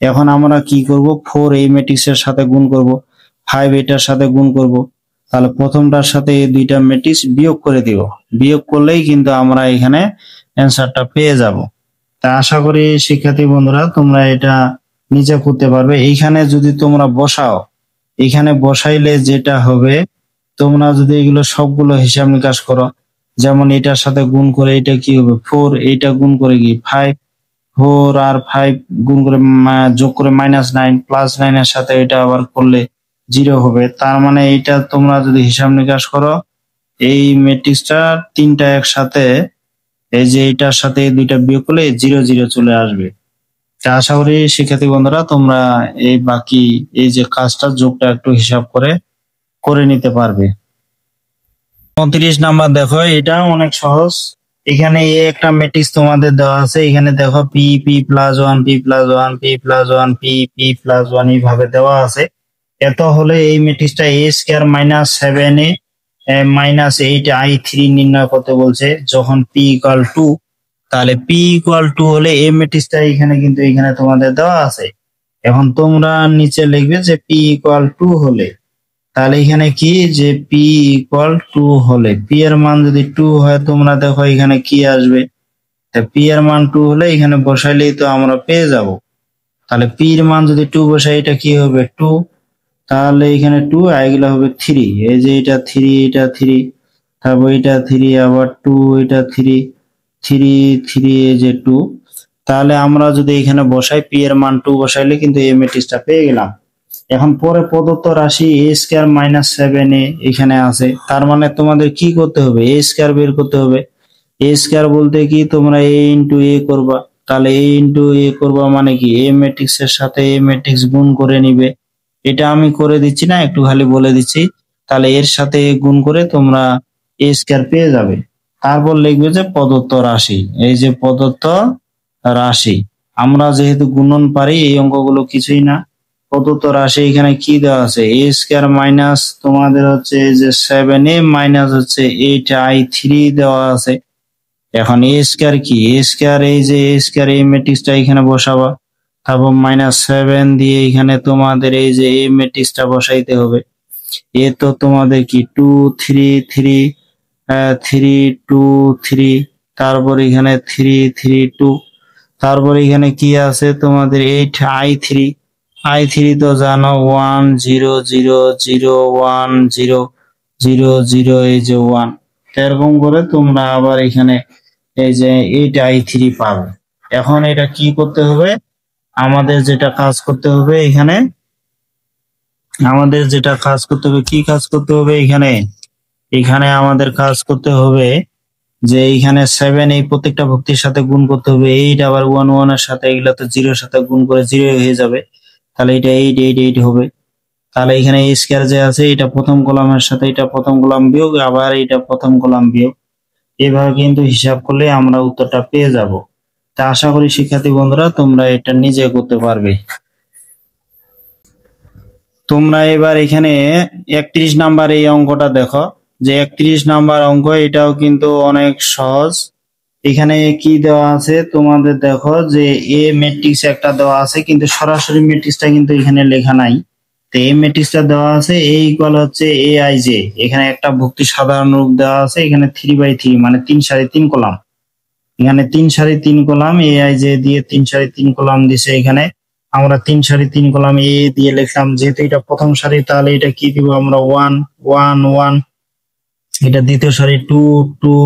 এখন আমরা কি করব, 4 এই ম্যাট্রিক্সের সাথে গুণ করব, 5 এটার সাথে গুণ করব। তাহলে প্রথমটার সাথে এই দুইটা ম্যাট্রিক্স বিয়োগ করে দিব, বিয়োগ করলেই কিন্তু আমরা এখানে অ্যান্সারটা পেয়ে যাব। তা আশা করি শিক্ষার্থী বন্ধুরা তোমরা এটা নিজে করতে পারবে। এইখানে যদি তোমরা বসাও, এখানে বসাইলে যেটা হবে, তোমরা যদি এগুলো সবগুলো হিসাব নিকাশ করো, যেমন এটার সাথে গুণ করে এটা কি হবে 4, এইটা গুণ করে কি 5, 4 আর 5 গুণ করে যোগ করে -9, +9 এর সাথে এটা আবার করলে 0 হবে। তার মানে এটা তোমরা যদি হিসাব নিকাশ করো, এই ম্যাট্রিক্সটা তিনটা একসাথে এই যে এটার সাথে এই দুইটা বিয়োগ করলে 0 0 চলে আসবে। তা আশা করি শিক্ষার্থী বন্ধুরা তোমরা এই বাকি এই যে কাজটা যোগটা একটু হিসাব করে করে নিতে পারবে। 29 নাম্বার দেখো, এটা অনেক সহজ। এখানে এই একটা ম্যাট্রিক্স তোমাদের দেওয়া আছে, এখানে দেখো P P plus 1 P plus 1 P plus 1 P P plus 1 এইভাবে দেওয়া আছে। এত হলে এই ম্যাট্রিক্সটা a square minus 7a minus 8i3 নির্ণয় করতে বলছে। যখন p ইকুয়াল 2, তাহলে p ইকুয়াল 2 হলে এই ম্যাট্রিক্সটা এখানে কিন্তু এখানে তোমাদের দেওয়া আছে। এখন তোমরা নিচে লিখবে যে p ইকুয়াল 2 হলে, তাহলে এখানে কি যে p ইকুয়াল 2 হলে, p এর মান যদি 2 হয় তোমরা দেখো এখানে কি আসবে, তা p এর মান 2 হলে এখানে বসাইলেই তো আমরা পেয়ে যাব। তাহলে p এর মান যদি 2 বসাই, এটা কি হবে 2, তাহলে এখানে 2 আর এগুলো হবে 3। এই যে এটা 3 এটা 3, তারপর এটা 3 আবার 2 এটা 3 3 3 এই যে 2। তাহলে আমরা যদি এখানে বসাই p এর মান 2 বসাইলে কিন্তু এই ম্যাট্রিক্সটা পেয়ে গেলাম। এখন পরে প্রদত্ত রাশি a স্কয়ার মাইনাস 7a এখানে আছে, তার মানে তোমাদের কি করতে হবে, a স্কয়ার বের করতে হবে। a স্কয়ার বলতে কি, তোমরা a ইনটু a করবা। তাহলে a ইনটু a করবা মানে কি, a ম্যাট্রিক্স এর সাথে a ম্যাট্রিক্স গুণ করে নিবে। এটা আমি করে দিচ্ছি না, একটু খালি বলে দিচ্ছি। তাহলে এর সাথে a গুণ করে তোমরা a স্কয়ার পেয়ে যাবে। তারপর লিখবে যে প্রদত্ত রাশি, এই যে প্রদত্ত রাশি। আমরা যেহেতু গুণন পারি, এই অঙ্কগুলো কিছুই না। প্রদত্ত রাশি এখানে কি দেওয়া আছে, a স্কয়ার মাইনাস তোমাদের হচ্ছে এই যে 7a মাইনাস হচ্ছে 8i3 দেওয়া আছে। এখন a স্কয়ার কি, a স্কয়ার এই যে a স্কয়ার এই ম্যাট্রিক্সটা এখানে বসাবা, তারপর -7 দিয়ে এখানে তোমাদের এই যে এই ম্যাট্রিক্সটা বসাইতে হবে। এ তো তোমাদের কি 2 3 3 3 2 3, তারপর এখানে 3 3 2, তারপর এখানে কি আছে তোমাদের 8 I3। I3 তো জানো 1 0 0 0 1 0 0 0, এই যে 1। এরকম করে তোমরা আবার এখানে এই যে 8 I3 পাবে। এখন এটা কি করতে হবে, আমাদের যেটা কাজ করতে হবে এখানে, আমাদের যেটা কাজ করতে হবে, কি কাজ করতে হবে এখানে, এখানে আমাদের কাজ করতে হবে যে এইখানে 7 এই প্রত্যেকটা ভুক্তির সাথে গুণ করতে হবে। 8 আবার 1 1 এর সাথে, এগুলা তো 0 এর সাথে গুণ করে 0 হয়ে যাবে, তাহলে এটা 8 8 8 হবে। তাহলে এখানে এই স্কয়ার যে আছে এটা প্রথম কলামের সাথে এটা প্রথম কলাম বিয়োগ, আবার এটা প্রথম কলাম বিয়োগ, এভাবে কিন্তু হিসাব করলে আমরা উত্তরটা পেয়ে যাব। তা আশা করি শিক্ষার্থী বন্ধুরা তোমরা এটা নিজে করতে পারবে। তোমরা এবার এখানে 31 নাম্বার এই অঙ্কটা দেখো, যে 31 নাম্বার অঙ্ক, এটাও কিন্তু অনেক সহজ। এখানে কি দেওয়া আছে তোমাদের, দেখো যে এ ম্যাট্রিক্স একটা দেওয়া আছে, কিন্তু সরাসরি ম্যাট্রিক্সটা কিন্তু এখানে লেখা নাই। তো এই ম্যাট্রিক্সটা দেওয়া আছে এ ইকুয়াল হচ্ছে এ আই জে, এখানে একটা ভুক্তি সাধারণ রূপ দেওয়া আছে, এখানে 3/3 মানে 3 সারি 3 কলাম, এখানে 3 সারি 3 কলাম এ আই জে দিয়ে 3 সারি 3 কলাম দিছে। এখানে আমরা 3 সারি 3 কলাম এ দিয়ে লিখলাম, যেহেতু এটা প্রথম সারি তাহলে এটা কি দিব আমরা 1 1 1, এটা দ্বিতীয় সারি 2 2,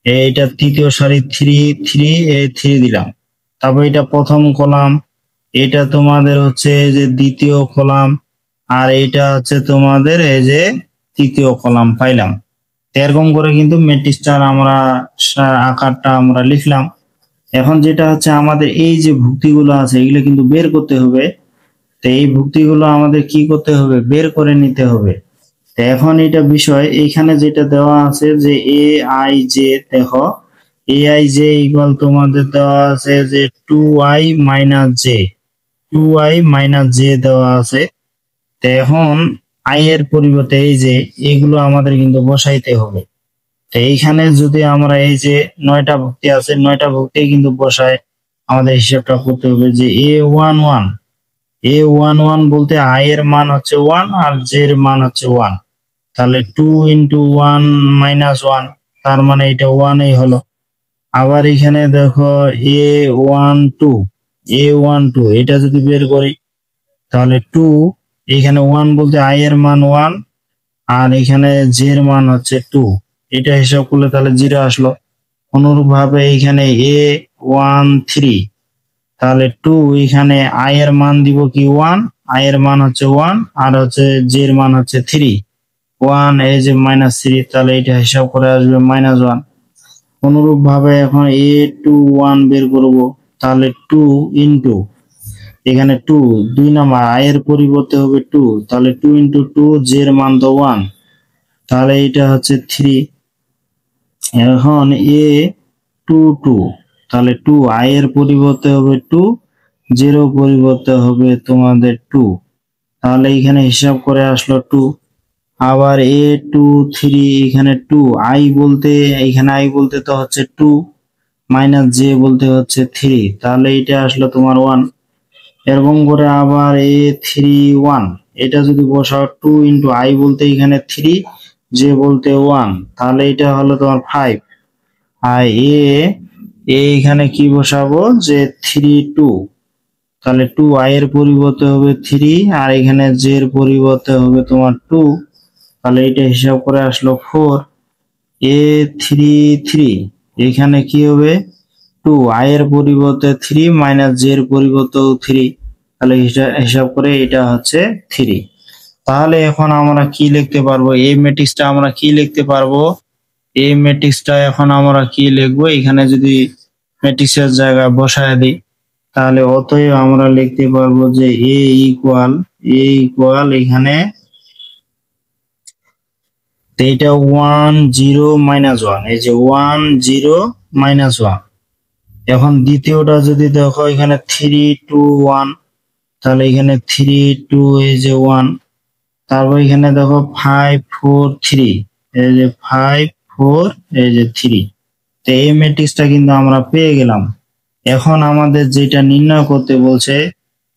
এটা তৃতীয় সারি 3 3, এই 3 দিলাম। তারপর এটা প্রথম কলাম, এটা তোমাদের হচ্ছে যে দ্বিতীয় কলাম, আর এটা হচ্ছে তোমাদের এই যে তৃতীয় কলাম পাইলাম। এরকম করে কিন্তু ম্যাট্রিক্সটার আমরা আকারটা আমরা লিখলাম। এখন যেটা হচ্ছে আমাদের এই যে ভুক্তিগুলো আছে এগুলো কিন্তু বের করতে হবে। তো এই ভুক্তিগুলো আমাদের কি করতে হবে, বের করে নিতে হবে। তো এখন এটা বিষয়, এখানে যেটা দেওয়া আছে যে এ আই জে, দেখো এ আই জে ইকুয়াল তোমাদের দেওয়া আছে যে 2i minus J, 2i minus J দেওয়া আছে। তো এখন আই এর পরিবর্তে এই যে এগুলো আমাদের কিন্তু বসাইতে হবে। তো এইখানে যদি আমরা এই যে 9টা ভুক্তি আছে, 9টা ভুক্তি কিন্তু বসায় আমাদের হিসাবটা করতে হবে যে a11, a11 বলতে আই এর মান হচ্ছে 1 আর জে এর মান হচ্ছে 1, তাহলে 2 ইন্টু 1 মাইনাস 1, তার মানে এটা 1 এই হলো। আবার এখানে দেখো a12, a12 এটা যদি বের করি তাহলে 2, এখানে 1 বলতে আই এর মান 1 আর এখানে জে এর মান হচ্ছে 2, এটা হিসাব করলে তাহলে 0 আসলো। অনুরূপ ভাবে এখানে a13, তাহলে 2, এখানে আই এর মান দিব কি 1, আই এর মান হচ্ছে 1 আর হচ্ছে জে এর মান হচ্ছে 3, 1 এই যে -3, তাহলে এটা হিসাব করে আসবে -1। অনুরূপ ভাবে এখন a21 বের করব, তাহলে 2 ইন্টু এখানে 2, 2 নাম্বার আই এর পরিবর্তে হবে 2, তাহলে 2 ইন্টু 2 জে এর মান তো 1, তাহলে এটা হচ্ছে 3। এখন a22, তাহলে 2 আই এর পরিবর্তে হবে 2, জে এর পরিবর্তে হবে তোমাদের 2, তাহলে এখানে হিসাব করে আসলো 2। আবার a23, এখানে 2 আই বলতে, এখানে আই বলতে তো হচ্ছে 2 মাইনাস জে বলতে হচ্ছে 3, তাহলে এটা আসলো তোমার 1। এরকম করে আবার a31, এটা যদি বসাও 2 ইন্টু আই বলতে এখানে 3, জে বলতে 1, তাহলে এটা হলো তোমার 5। আর এখানে কি বসাবো যে 3 2, তাহলে 2 আই এর পরিবর্তে হবে 3 আর এখানে জে এর পরিবর্তে হবে তোমার 2, তাহলে এটা হিসাব করে আসলো 4। a33, এখানে কি হবে 2 আই এর পরিবর্তে 3 মাইনাস জে এর পরিবর্তে 3, তাহলে হিসাব করে এটা হচ্ছে 3। তাহলে এখন আমরা কি লিখতে পারবো, এই ম্যাট্রিক্সটা আমরা কি লিখতে পারবো, এই ম্যাট্রিক্সটা এখন আমরা কি লিখবো, এখানে যদি ম্যাট্রিক্সের জায়গায় বসায় দিই তাহলে অতএব আমরা লিখতে পারবো যে a ইকুয়াল এখানে এটা 1 0 -1, এই যে 1 0 -1। এখন দ্বিতীয়টা যদি দেখো এখানে 3 2 1, তাহলে এখানে 3 2 এই যে 1, তারপর এখানে দেখো 5 4 3, এই যে 5 4 এই যে 3। তো এই ম্যাট্রিক্সটা কিন্তু আমরা পেয়ে গেলাম। এখন আমাদের যেটা নির্ণয় করতে বলছে,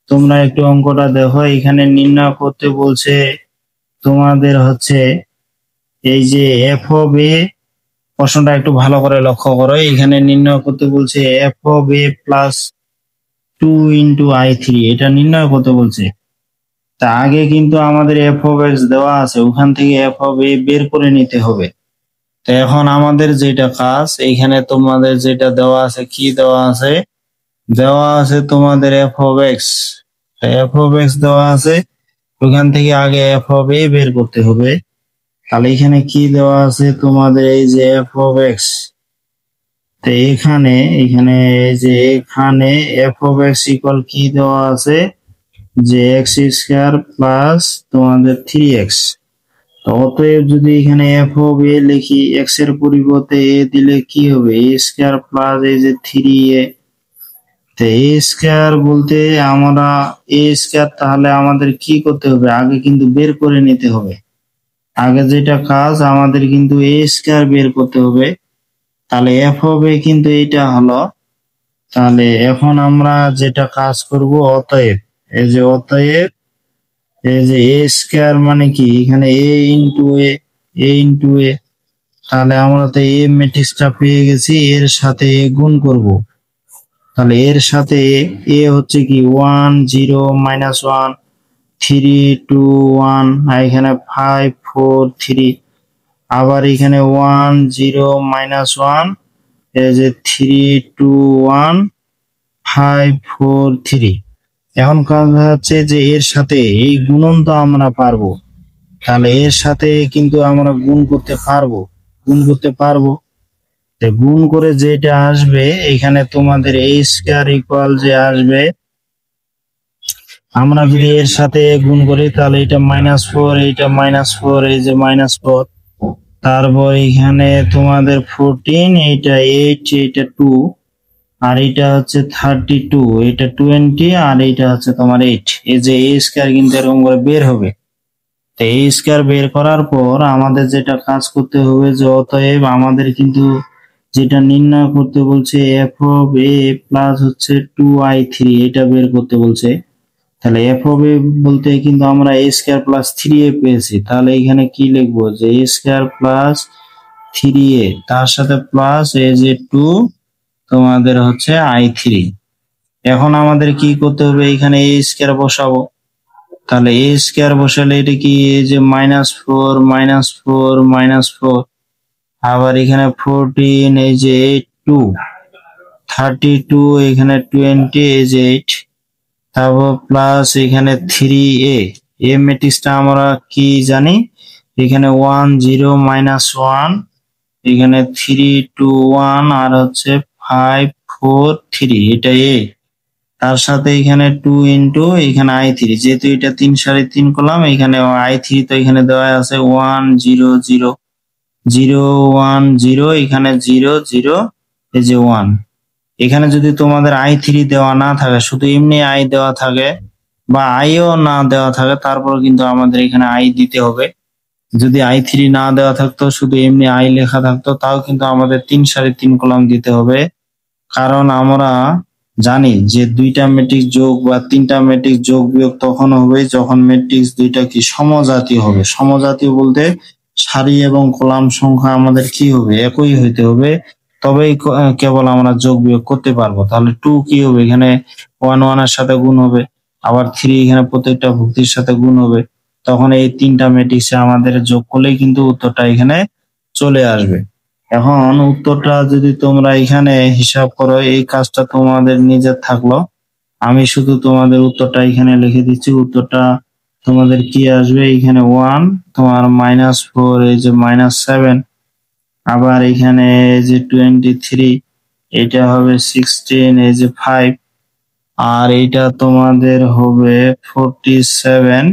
তোমরা একটু অঙ্কটা দেখো, এখানে নির্ণয় করতে বলছে তোমাদের হচ্ছে এই যে এফ অফ এ, প্রশ্নটা একটু ভালো করে লক্ষ্য করো। এখানে নির্ণয় করতে বলছে F of A plus 2 × I3, এটা নির্ণয় করতে বলছে। তা আগে কিন্তু আমাদের এফ অফ এক্স দেওয়া আছে, ওখান থেকে এফ অফ এ বের করে নিতে হবে। তো এখন আমাদের যেটা কাজ, এইখানে তোমাদের যেটা দেওয়া আছে, কি দেওয়া আছে, দেওয়া আছে তোমাদের F of x. F of x দেওয়া আছে, ওখান থেকে আগে এফ অফ এ বের করতে হবে। তাহলে এখানে কি দেওয়া আছে তোমাদের, এই যে এফ অফ এক্স। তো এখানে এখানে এই যে এখানে এফ অফ এক্স ইকুয়াল কি দেওয়া আছে, যে এক্স স্কয়ার প্লাস তোমাদের 3x। অতএব যদি এখানে এফ অফ এ লিখি, এক্স এর পরিবর্তে এ দিলে কি হবে, এ স্কয়ার প্লাস এই যে 3a। তো এ স্কয়ার বলতে আমরা এ স্কয়ার, তাহলে আমাদের কি করতে হবে, আগে কিন্তু বের করে নিতে হবে। আগে যেটা কাজ, আমাদের কিন্তু এ স্কয়ার বের করতে হবে। তাহলে এফ অফ এ কিন্তু এইটা হলো। তাহলে এখন আমরা যেটা কাজ করব, অতএব এই যে অতএব এই যে এ স্কয়ার মানে কি, এখানে এ ইন্টু এ, তাহলে আমরা তো এ ম্যাট্রিক্সটা পেয়ে গেছি, এর সাথে এ গুণ করব। তাহলে এর সাথে এ হচ্ছে কি 1 0 -1 3 2 1, আর এখানে 5 4 3, আবার এখানে 1 0 -1, এই যে 3 2 1 5 4 3। এখন কথা হচ্ছে যে এর সাথে এই গুণন তো আমরা পারবো, তাহলে এর সাথে কিন্তু আমরা গুণ করতে পারবো। তো গুণ করে যেটা আসবে, এখানে তোমাদের এ স্কয়ার ইকুয়াল যে আসবে, আমরা যদি এর সাথে গুণ করি তাহলে এটা -4, এইটা -4, এই যে -4, তারপর এখানে তোমাদের 14, এইটা 8, এইটা 2, আর এটা হচ্ছে 32, এটা 20, আর এইটা হচ্ছে তোমার 8। এই যে এ স্কয়ার কিন্তু এরকম করে বের হবে। তো এ স্কয়ার বের করার পর আমাদের যেটা কাজ করতে হবে, যে অতএব আমাদের কিন্তু যেটা নির্ণয় করতে বলছে এফ অফ এ প্লাস হচ্ছে 2I3, এটা বের করতে বলছে। তাহলে এফ অফ এ বলতে কিন্তু আমরা এ স্কয়ার প্লাস 3a পেয়েছি। তাহলে এখানে কি লিখবো, যে এ স্কয়ার প্লাস 3a, তার সাথে প্লাস এই যে 2 তোমাদের হচ্ছে I3। এখন আমাদের কি করতে হবে, এখানে এ স্কয়ার বসাবো। তাহলে এ স্কয়ার বসালে এটা কি, এই যে -4 -4 -4, আবার এখানে 14, এই যে 8 2 32, এখানে 20, এই যে 8, তারপর প্লাস এখানে 3a। এ ম্যাট্রিক্সটা আমরা কি জানি, এখানে 1 0 -1, এখানে 3 2 1, আর হচ্ছে 5 4 3, এটা এ। তার সাথে এখানে 2 ইন্টু এখানে I3, যেহেতু এটা 3 সাড়ে 3 করলাম, এখানে I3 তো এখানে দেওয়া আছে 1 0 0 0 1 0, এখানে 0 0, এই যে 1। এখানে যদি তোমাদের I3 দেওয়া না থাকে, শুধু এমনি আই দেওয়া থাকে, বা আইও না দেওয়া থাকে, তারপর কিন্তু আমাদের এখানে আই দিতে হবে। যদি I3 না দেওয়া থাকতো, শুধু এমনি আই লেখা থাকতো, তাও কিন্তু আমাদের 3 সাড়ে 3 কলাম দিতে হবে। কারণ আমরা জানি যে দুইটা ম্যাট্রিক্স যোগ বা তিনটা ম্যাট্রিক্স যোগ বিয়োগ তখন হবে যখন ম্যাট্রিক্স দুইটা কি সমজাতীয় হবে। সমজাতীয় বলতে সারি এবং কলাম সংখ্যা আমাদের কি হবে, একই হইতে হবে, তবেই কেবল আমরা যোগ বিয়োগ করতে পারবো। তাহলে 2 কি হবে, এখানে 1 1 এর সাথে গুণ হবে, আবার 3 এখানে প্রত্যেকটা ভুক্তির সাথে গুণ হবে। তখন এই তিনটা ম্যাট্রিক্সে আমাদের যোগ করলেই কিন্তু উত্তরটা এখানে চলে আসবে। এখন উত্তরটা যদি তোমরা এখানে হিসাব করো, এই কাজটা তোমাদের নিজের থাকলো। আমি শুধু তোমাদের উত্তরটা এখানে লিখে দিচ্ছি। উত্তরটা তোমাদের কি আসবে, এখানে 1, তোমার -4, এই যে -7, আবার এখানে এই যে 23, এটা হবে 16, এই যে 5, আর এইটা তোমাদের হবে 47,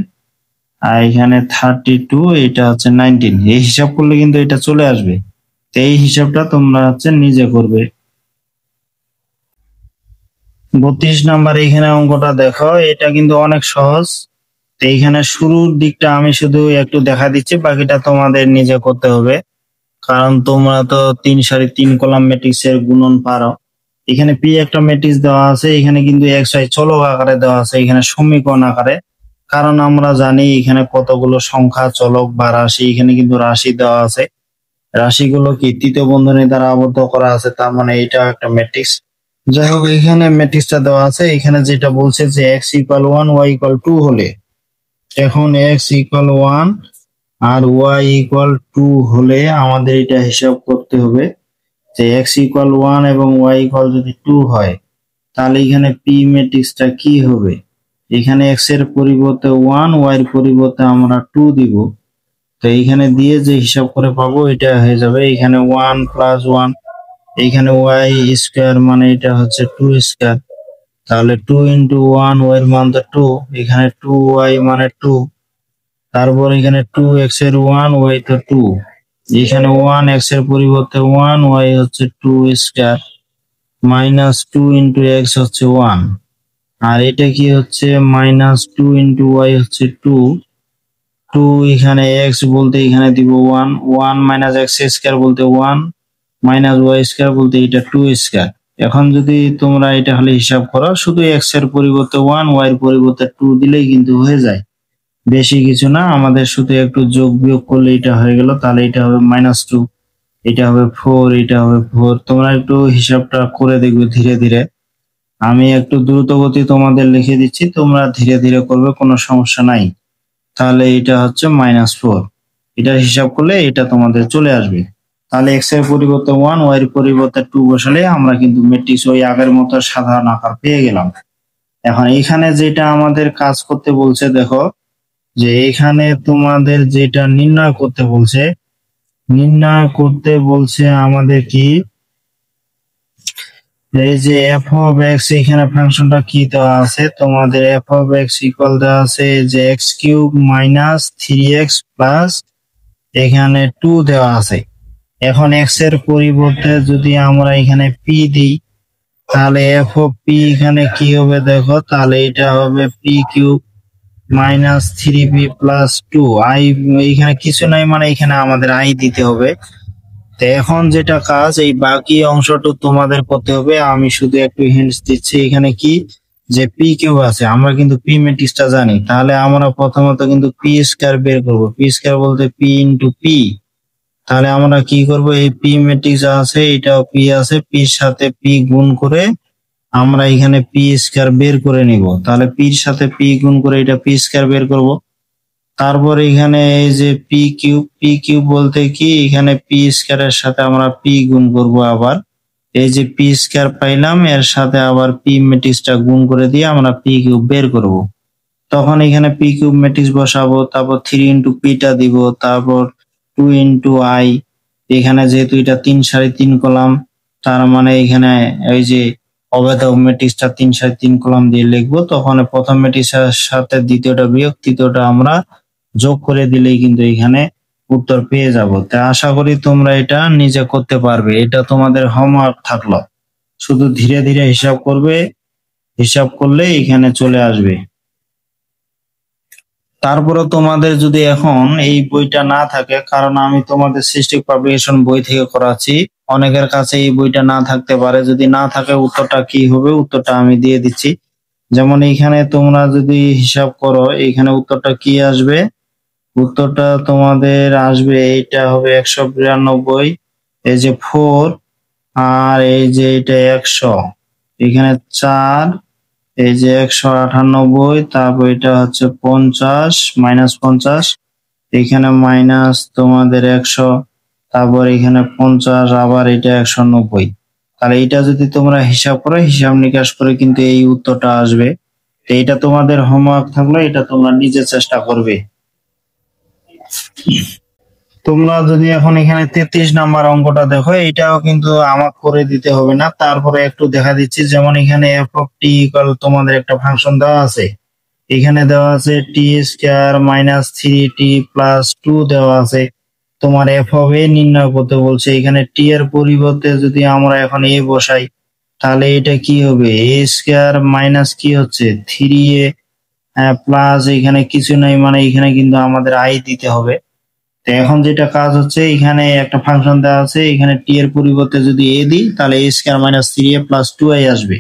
আর এখানে 32, এটা হচ্ছে 19। এই হিসাব করলে কিন্তু এটা চলে আসবে। তো এই হিসাবটা তোমরা হচ্ছে নিজে করবে। 32 নাম্বার এখানে অঙ্কটা দেখো, এটা কিন্তু অনেক সহজ। তো এইখানে শুরুর দিকটা আমি শুধু একটু দেখা দিচ্ছি, বাকিটা তোমাদের নিজে করতে হবে। কারণ তোমরা তো 3 সারি 3 কলাম ম্যাট্রিক্স এর গুণন পারো। এখানে পি একটা ম্যাট্রিক্স দেওয়া আছে, এখানে কিন্তু এক্স ওয়াই চলক আকারে দেওয়া আছে, এখানে সমীকরণ আকারে। কারণ আমরা জানি এখানে কতগুলো সংখ্যা, চলক বা রাশি, এখানে কিন্তু রাশি দেওয়া আছে। রাশিগুলো কি তৃতীয় বন্ধনী দ্বারা আবদ্ধ করা আছে, তার মানে এটা একটা ম্যাট্রিক্স। যাই হোক, এখানে ম্যাট্রিক্সটা দেওয়া আছে। এখানে যেটা বলছে যে এক্স ইকুয়াল 1 ওয়াই ইকুয়াল 2 হলে, এখন এক্স ইকুয়াল 1 আর ওয়াই ইকুয়াল 2 হলে আমাদের এটা হিসাব করতে হবে যে এক্স ইকুয়াল 1 এবং ওয়াই ইকুয়াল যদি 2 হয়, তাহলে এখানে পি ম্যাট্রিক্সটা কি হবে। এখানে এক্স এর পরিবর্তে 1, ওয়াই এর পরিবর্তে আমরা 2 দিব। তো এইখানে দিয়ে যে হিসাব করে পাবো এটা হয়ে যাবে এখানে 1 প্লাস 1, এইখানে ওয়াই স্কোয়ার মানে এটা হচ্ছে 2 স্কোয়ার, তাহলে 2 ইন্টু 1, ওয়াই এর মান তো 2, এখানে 2 ওয়াই মানে 2, তারপর এখানে 2 এক্স এর 1, ওয়াই তো 2, এখানে 1 এক্স এর পরিবর্তে 1, ওয়াই হচ্ছে 2 স্কোয়ার, মাইনাস 2 ইন্টু এক্স হচ্ছে 1, আর এটা কি হচ্ছে মাইনাস 2 ইন্টু ওয়াই হচ্ছে 2, 2 এখানে এক্স বলতে এখানে দিব 1, 1 মাইনাস এক্স স্কোয়ার বলতে 1, মাইনাস ওয়াই স্কোয়ার বলতে এটা 2 স্কোয়ার। এখন যদি তোমরা এটা হলে হিসাব করো, শুধু এক্স এর পরিবর্তে 1, ওয়াই এর পরিবর্তে 2 দিলেই কিন্তু হয়ে যায়, বেশি কিছু না। আমাদের শুধু একটু যোগ বিয়োগ করলে এটা হয়ে গেল, তাহলে এটা হবে -2, এটা হবে 4, এটা হবে 4। তোমরা একটু হিসাবটা করে দেখবে ধীরে ধীরে, আমি একটু দ্রুত গতি তোমাদের লিখে দিচ্ছি, তোমরা ধীরে ধীরে করবে, কোনো সমস্যা নাই। তাহলে এটা হচ্ছে -4, এটা হিসাব করলে এটা তোমাদের চলে আসবে। তাহলে এক্স এর পরিবর্তে 1, ওয়াই এর পরিবর্তে 2 বসালে আমরা কিন্তু ম্যাট্রিক্স ওই আগের মতো সাধারণ আকার পেয়ে গেলাম। এখন এখানে যেটা আমাদের কাজ করতে বলছে, দেখো যে এখানে তোমাদের যেটা নির্ণয় করতে বলছে, নির্ণয় করতে বলছে আমাদের কি, এই যে এফ অফ এক্স, এখানে ফাংশনটা কি দেওয়া আছে তোমাদের, এফ অফ এক্স ইকুয়াল দেওয়া আছে যে x cube minus 3x plus এখানে 2 দেওয়া আছে। এখন এক্স এর পরিবর্তে যদি আমরা এখানে পি দিই, তাহলে এফ অফ পি এখানে কি হবে দেখো, তাহলে এটা হবে P cube minus 3p plus 2 I, এখানে কিছু নাই মানে এখানে আমাদের আই দিতে হবে। তো এখন যেটা কাজ, এই বাকি অংশটা তোমাদের করতে হবে, আমি শুধু একটু হিন্টস দিচ্ছি। এখানে কি যে পি কিউব আছে, আমরা কিন্তু পি ম্যাট্রিক্সটা জানি, তাহলে আমরা প্রথমত কিন্তু পি স্কয়ার বের করব। পি স্কয়ার বলতে পি ইন্টু পি, তাহলে আমরা কি করব, এই পি ম্যাট্রিক্স আছে, এটাও পি আছে, পির সাথে পি গুণ করে আমরা এখানে পি স্কয়ার বের করে নিব। তাহলে পির সাথে পি গুণ করে এটা পি স্কয়ার বের করব। তারপর এখানে এই যে পি কিউব, পি কিউব বলতে কি এখানে পি স্কয়ারের সাথে আমরা পি গুণ করব, আবার এই যে পি স্কয়ার পাইলাম এর সাথে আবার পি ম্যাট্রিক্সটা গুণ করে দিয়ে আমরা পি কিউব বের করব। তখন এখানে পি কিউব ম্যাট্রিক্স বসাবো, তারপর 3 ইন্টু পিটা দিব, তারপর 2 ইন্টু আই, এখানে যেহেতু এটা 3 কলাম, তার মানে এখানে এই যে অবৈধ ম্যাট্রিক্সটা 3 কলাম দিয়ে লিখবো। তখন প্রথম ম্যাট্রিক্সের সাথে দ্বিতীয়টা বিয়োগ, তৃতীয়টা আমরা যোগ করে দিলেই কিন্তু এখানে উত্তর পেয়ে যাব। তাই আশা করি তোমরা এটা নিজে করতে পারবে, এটা তোমাদের হোমওয়ার্ক থাকলো, শুধু ধীরে ধীরে হিসাব করবে, হিসাব করলে এখানে চলে আসবে। তারপরে তোমাদের যদি এখন এই বইটা না থাকে, কারণ আমি তোমাদের সৃষ্টি পাবলিকেশন বই থেকে করাচ্ছি, অনেকের কাছে এই বইটা না থাকতে পারে, যদি না থাকে উত্তরটা কি হবে উত্তরটা আমি দিয়ে দিচ্ছি। যেমন এইখানে তোমরা যদি হিসাব করো, এইখানে উত্তরটা কি আসবে, উত্তরটা তোমাদের আসবে এইটা হবে 192, এই যে 4, আর এই যে এটা 100, এখানে 4, এই যে 198, তারপর এটা হচ্ছে 50 মাইনাস 50, এখানে মাইনাস তোমাদের 100, তারপর এখানে 50, আবার এটা 190। তাহলে এটা যদি তোমরা হিসাব করো, হিসাব নিকাশ করে কিন্তু এই উত্তরটা আসবে। তো এটা তোমাদের হোমওয়ার্ক থাকলো, এটা তোমরা নিজে চেষ্টা করবে। তোমরা যদি এখন এখানে 33 নাম্বার অঙ্কটা দেখো, এটাও কিন্তু আমার করে দিতে হবে না, তারপরে একটু দেখা দিচ্ছি। যেমন এখানে এফ অফ টি ইকুয়াল তোমাদের একটা ফাংশন দেওয়া আছে, এখানে দেওয়া আছে টি স্কয়ার মাইনাস 3t প্লাস 2 দেওয়া আছে। তোমার এফ অফ এ নির্ণয় করতে বলছে, এখানে টি এর পরিবর্তে যদি আমরা এখন এ বসাই, তাহলে এটা কি হবে, এ স্কয়ার মাইনাস কি হচ্ছে 3a প্লাস এখানে কিছু নাই মানে এখানে কিন্তু আমাদের আই দিতে হবে। তো এখন যেটা কাজ হচ্ছে, এখানে একটা ফাংশন দেওয়া আছে, এখানে টি এর পরিবর্তে যদি এ দিই, তাহলে এ square minus 3a plus 2i আসবে।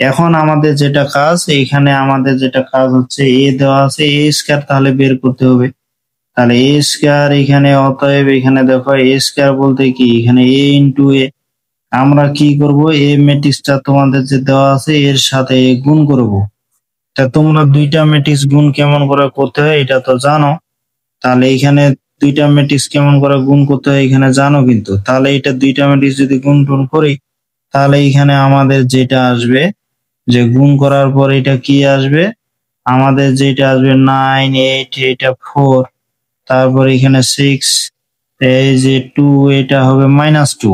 এখন আমাদের যেটা কাজ, এইখানে আমাদের যেটা কাজ হচ্ছে এ দেওয়া আছে এ স্কয়ার, তাহলে বের করতে হবে। তাহলে এ স্কয়ার এখানে, অতএব এখানে দেখো এ স্কয়ার বলতে কি, এখানে এ ইন্টু এ। আমরা কি করব, এ ম্যাট্রিক্সটা তোমাদের যে দেওয়া আছে এর সাথে গুণ করব। তা তোমরা দুইটা ম্যাট্রিক্স গুণ কেমন করে করতে হয় এটা তো জানো। তাহলে এখানে দুইটা ম্যাট্রিক্স কেমন করে গুণ করতে হয় এখানে জানো কিন্তু। তাহলে এটা দুইটা ম্যাট্রিক্স যদি গুণ টুন করি, তাহলে এখানে আমাদের যেটা আসবে, যে গুণ করার পর এটা কি আসবে, আমাদের যেটা আসবে 9 8, এটা 4, তারপর এখানে 6, এই যে 2, এটা হবে -2,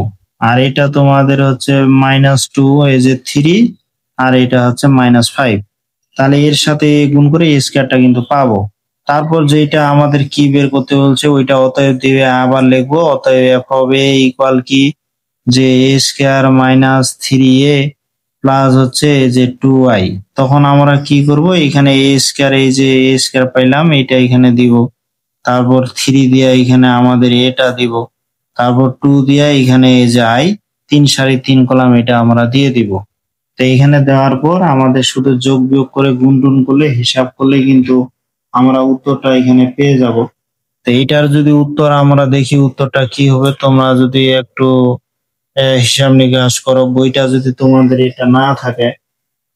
আর এটা তোমাদের হচ্ছে -2, এই যে 3, আর এটা হচ্ছে -5। তাহলে এর সাথে গুণ করে এই স্কয়ারটা কিন্তু পাবো। তারপর যেটা আমাদের কি বের করতে বলছে ওইটা অতএব দিয়ে আবার লিখবো, অতএব এফ হবে ইকুয়াল কি, যে এ স্কয়ার -3a প্লাস হচ্ছে এই যে 2i। তখন আমরা কি করব, এখানে এ স্কয়ার, এই যে এ স্কয়ার পাইলাম এটা এখানে দিব, তারপর 3 দিয়া এখানে আমাদের এটা দিব, তারপর 2 দিয়া এখানে এই যে i, 3 সারি 3 কলাম এটা আমরা দিয়ে দিব। তো এখানে দেওয়ার পর আমাদের শুধু যোগ বিয়োগ করে গুণ টুন করলে, হিসাব করলে কিন্তু আমরা উত্তরটা এখানে পেয়ে যাব। তো এইটার যদি উত্তর আমরা দেখি উত্তরটা কি হবে, তোমরা যদি একটু হিসাব নিকাশ করো, বইটা যদি তোমাদের এটা না থাকে,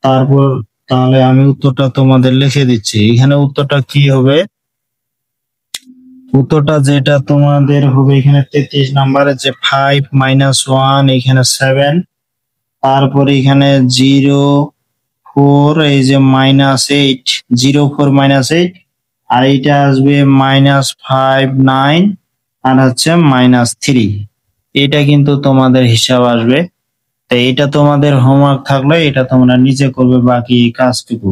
তারপর তাহলে আমি উত্তরটা তোমাদের লিখে দিচ্ছি। এখানে উত্তরটা কি হবে, উত্তরটা যেটা তোমাদের হবে এখানে 33 নাম্বারে, যে 5 - 1 এখানে 7, তারপরে এখানে 0 4, এই যে -8, 0 4 -8, আর এইটা আসবে -5 9, আর হচ্ছে -3। এটা কিন্তু তোমাদের হিসাব আসবে। তো এটা তোমাদের হোমওয়ার্ক থাকলে এটা তোমরা নিজে করবে বাকি কাজটুকু।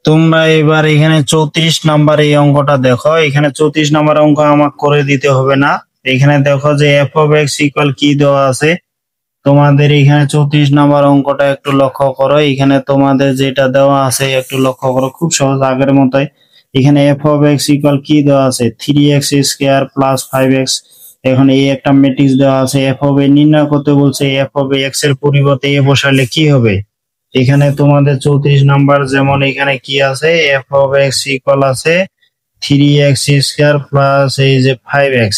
তোমরা এবার এখানে 34 নাম্বার এই অঙ্কটা দেখো। এখানে 34 নাম্বার অঙ্ক আমাকে করে দিতে হবে না। এখানে দেখো যে এফ অফ এক্স ইকুয়াল কি দেওয়া আছে। তোমাদের এখানে 34 নাম্বার অঙ্কটা একটু লক্ষ্য করো। এখানে তোমাদের যেটা দেওয়া আছে একটু লক্ষ্য করো, খুব সহজ আগের মতোই। এখানে এফ অফ এক্স ইকুয়াল কি দেওয়া আছে, 3x স্কয়ার প্লাস 5x। এখন এই একটা ম্যাট্রিক্স দেওয়া আছে, এফ অফ এ নির্ণয় করতে বলছে। এফ অফ এক্স এর পরিবর্তে এ বসালে কি হবে, এখানে তোমাদের 34 নাম্বার যেমন এখানে কি আছে, এফ অফ এক্স ইকুয়াল আছে 3x স্কয়ার প্লাস এই যে 5x।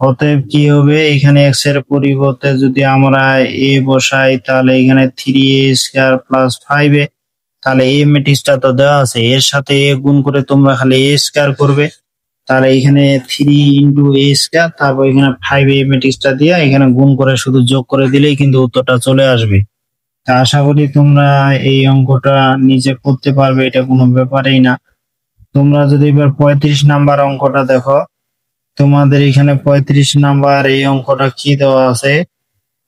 অতএব কি হবে, এখানে x এর পরিবর্তে যদি আমরা a বসাই, তাহলে এখানে 3a স্কয়ার প্লাস 5a। তাহলে a ম্যাট্রিক্সটা তো দেওয়া আছে, এর সাথে a গুণ করে তোমরা খালি a স্কয়ার করবে। তাহলে এখানে 3 ইন্টু a স্কয়ার, তারপর এখানে 5a ম্যাট্রিক্সটা দিয়ে এখানে গুণ করে শুধু যোগ করে দিলেই কিন্তু উত্তরটা চলে আসবে। তা আশা করি তোমরা এই অঙ্কটা নিজে করতে পারবে, এটা কোনো ব্যাপারই না। তোমরা যদি এবার 35 নাম্বার অঙ্কটা দেখো, তোমাদের এখানে 35 নাম্বার এই অঙ্কটা কি দেওয়া আছে,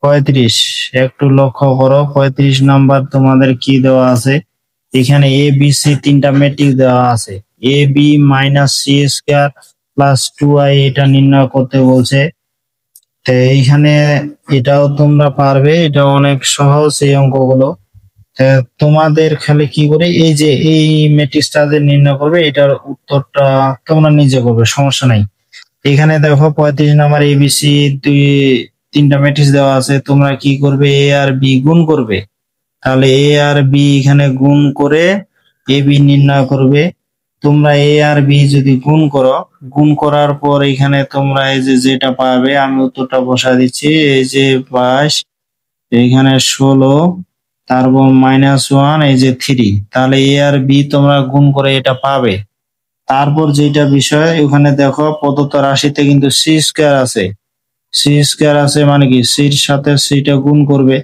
35 একটু লক্ষ্য করো। 35 নাম্বার তোমাদের কি দেওয়া আছে, এখানে এ বি সি তিনটা ম্যাট্রিক্স দেওয়া আছে। A B minus C square plus 2i এটা নির্ণয় করতে বলছে। তো এইখানে এটাও তোমরা পারবে, এটা অনেক সহজ এই অঙ্কগুলো। তা তোমাদের খালি কি করে, এই যে এই ম্যাট্রিক্সটা যে নির্ণয় করবে এটার উত্তরটা তোমরা নিজে করবে, সমস্যা নাই। এখানে দেখো 35 নাম্বার এবিসি তিনটা ম্যাট্রিক্স দেওয়া আছে। তোমরা কি করবে, এ আর বি গুণ করবে। তাহলে এ আর বি এখানে গুণ করে এ বি নির্ণয় করবে। তোমরা এ আর বি যদি গুণ করো, গুণ করার পর এখানে তোমরা এই যে যেটা পাবে, আমি উত্তরটা বসা দিচ্ছি। এই যে 22, এইখানে 16, তারপর -1, এই যে 3। তাহলে এ আর বি তোমরা গুণ করে এটা পাবে। তারপর যেটা বিষয়, ওখানে দেখো প্রদত্ত রাশিতে কিন্তু সি স্কয়ার আছে। সি স্কয়ার আছে মানে কি, সির সাথে সিটা গুণ করবে।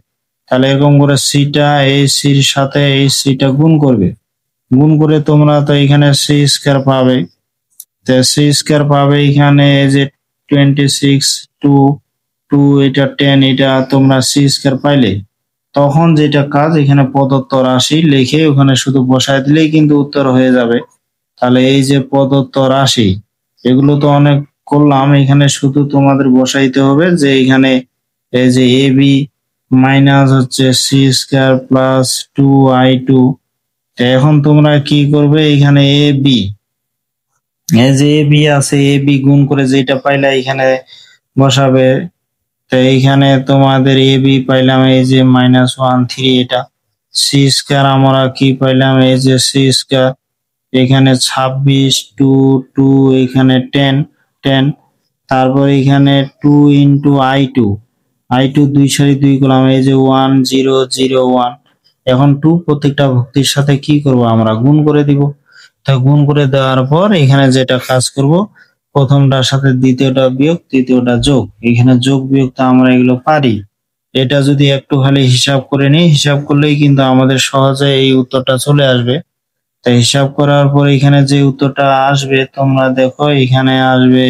তাহলে এরকম করে সিটা এই সির সাথে এই সিটা গুণ করবে। গুণ করে তোমরা তো এখানে সি স্কয়ার পাবে। তো সি স্কয়ার পাবে এখানে এই যে 26 টু 2 এটা 10, এটা তোমরা সি স্কয়ার পাইলে। তখন যেটা কাজ, এখানে প্রদত্ত রাশি লিখে ওখানে শুধু বসায় দিলেই কিন্তু উত্তর হয়ে যাবে। তাহলে এই যে প্রদত্ত রাশি, এগুলো তো অনেক করলাম, এখানে শুধু তোমাদের বসাইতে হবে যে এখানে এই যে এ বি মাইনাস হচ্ছে সি স্কয়ার প্লাস 2i2। এখন তোমরা কি করবে, এখানে এ বি, এই যে এ বি আছে, এ বি গুণ করে যেটা পাইলে এখানে বসাবে। তো এইখানে তোমাদের এ বি পাইলাম এই যে -1 3, এটা সি স্কয়ার আমরা কি পাইলাম এই যে সি স্কয়ার, এখানে 26 2 2, এখানে 10 10, তারপর এখানে 2 ইন্টু I2 দুই সারি 2 কলাম এই যে 1 0 0 1, এখন 2 প্রত্যেকটা ভুক্তির সাথে কি করব আমরা গুণ করে দিব। তা গুণ করে দেওয়ার পর এখানে যেটা কাজ করব, প্রথমটার সাথে দ্বিতীয়টা বিয়োগ, তৃতীয়টা যোগ, এখানে যোগ বিয়োগ তো আমরা এগুলো পারি। এটা যদি একটু খালি হিসাব করে নিই, হিসাব করলেই কিন্তু আমাদের সহজে এই উত্তরটা চলে আসবে। তাই হিসাব করার পর এখানে যে উত্তরটা আসবে তোমরা দেখো, এখানে আসবে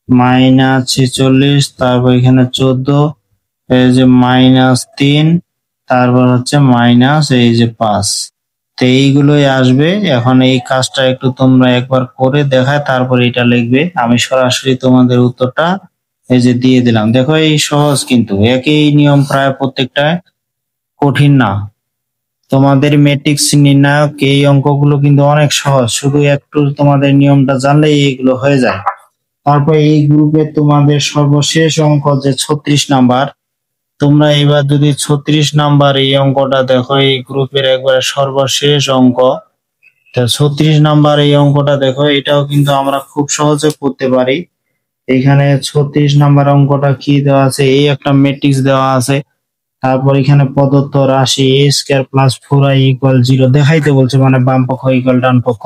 -46, তারপর এখানে 14, এই যে -3, তারপর হচ্ছে মাইনাস এই যে 5। তো এইগুলোই আসবে। এখন এই কাজটা একটু তোমরা একবার করে দেখায় তারপর এটা লিখবে। আমি সরাসরি তোমাদের উত্তরটা এই যে দিয়ে দিলাম। দেখো এই সহজ, কিন্তু একই নিয়ম, প্রায় প্রত্যেকটা কঠিন না। তোমাদের ম্যাট্রিক্স নির্ণায়ক এই অঙ্কগুলো কিন্তু অনেক সহজ, শুধু একটু তোমাদের নিয়মটা জানলেই এগুলো হয়ে যায়। তারপর এই গ্রুপে তোমাদের সর্বশেষ অঙ্ক যে 36 নাম্বার, তোমরা এবার যদি 36 নাম্বার এই অঙ্কটা দেখো, এই গ্রুপের একবারে সর্বশেষ অঙ্ক। তো 36 নাম্বার এই অঙ্কটা দেখো, এটাও কিন্তু আমরা খুব সহজে করতে পারি। এখানে 36 নাম্বার অঙ্কটা কি দেওয়া আছে, এই একটা ম্যাট্রিক্স দেওয়া আছে, তারপর এখানে প্রদত্ত রাশি a square plus 4i equal 0 দেখাইতে বলছে, মানে বাম পক্ষ ইকুয়াল ডান পক্ষ।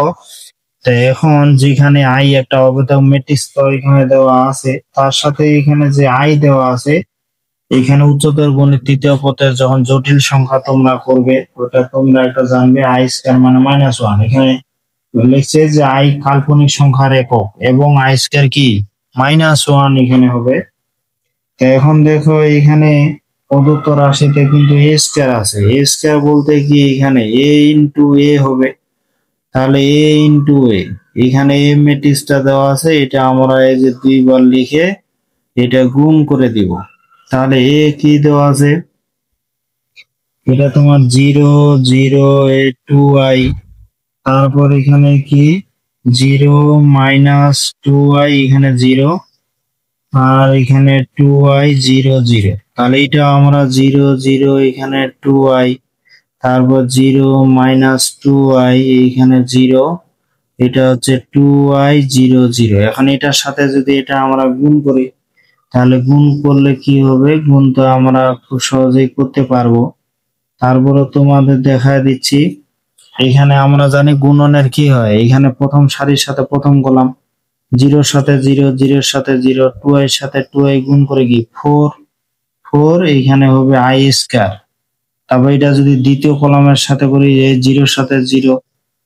তো এখন যেখানে i একটা অবয়ব ম্যাট্রিক্স তো এখানে দেওয়া আছে, তার সাথে এখানে যে i দেওয়া আছে, এখানে উচ্চতর গণিত তৃতীয় পদের যখন জটিল সংখ্যা তোমরা করবে, ওটা তোমরা একটা জানবে i স্কয়ার মানে -1। এখানে লিখছে যে i কাল্পনিক সংখ্যার একক এবং i স্কয়ার কি -1 এখানে হবে। তো এখন দেখো এখানে প্রদত্ত রাশিতে কিন্তু a স্কয়ার আছে, a স্কয়ার বলতে কি এখানে a ইন্টু a হবে, তাহলে a ইন্টু a, এখানে a ম্যাট্রিক্সটা দেওয়া আছে, এটা আমরা এই যে দুইবার লিখে এটা গুণ করে দিব। তাহলে a কি দেওয়া আছে, এটা তোমার 0 0 2i, তারপর এখানে কি 0 -2i, এখানে 0, আর এখানে 2i 0 0, তাহলে এটা আমরা 0 0, এখানে 2i, তারপর 0 -2i, এখানে 0, এটা হচ্ছে 2i 0 0। এখন এটার সাথে যদি এটা আমরা গুণ করি, তাহলে গুণ করলে কি হবে, গুণ তো আমরা খুব সহজেই করতে পারবো। তারপরে তোমাদের দেখায় দিচ্ছি, এখানে আমরা জানি গুণনের কি হয়, এখানে প্রথম সারির সাথে প্রথম কলাম, 0 সাথে 0, 0 সাথে 0, 2i সাথে 2i গুণ করে কি 4 4, এইখানে হবে i স্কয়ার। তারপর এটা যদি দ্বিতীয় কলামের সাথে করি, এই 0 সাথে 0,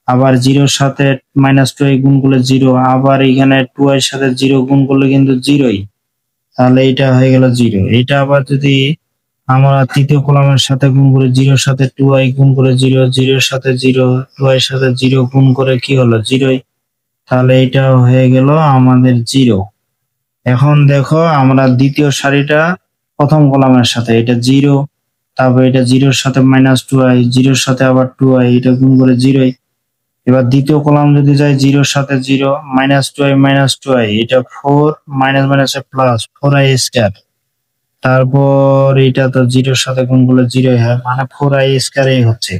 আবার 0 সাথে -2i গুণ করলে 0, আবার এখানে 2i সাথে 0 গুণ করলে কিন্তু 0ই, তাহলে এটা হয়ে গেল 0। এটা আবার যদি আমরা তৃতীয় কলামের সাথে গুণ করে, 0 সাথে 2i গুণ করে 0, 0 সাথে 0, 2i সাথে 0 গুণ করে কি হলো 0ই, তাহলে এটা হয়ে গেল আমাদের 0। এখন দেখো আমরা দ্বিতীয় সারিটা প্রথম কলামের সাথে, এটা 0, তারপর এটা 0 এর সাথে -2i, 0 এর সাথে আবার 2i, এটা গুণ করে 0ই। এবার দ্বিতীয় কলাম যদি যাই, 0 এর সাথে 0, -2i -2i, এটা 4 মাইনাস মাইনাসে প্লাস 4i স্কয়ার, তারপর এটা তো 0 এর সাথে গুণ করলে 0ই হয়, মানে 4i স্কয়ার এই হচ্ছে।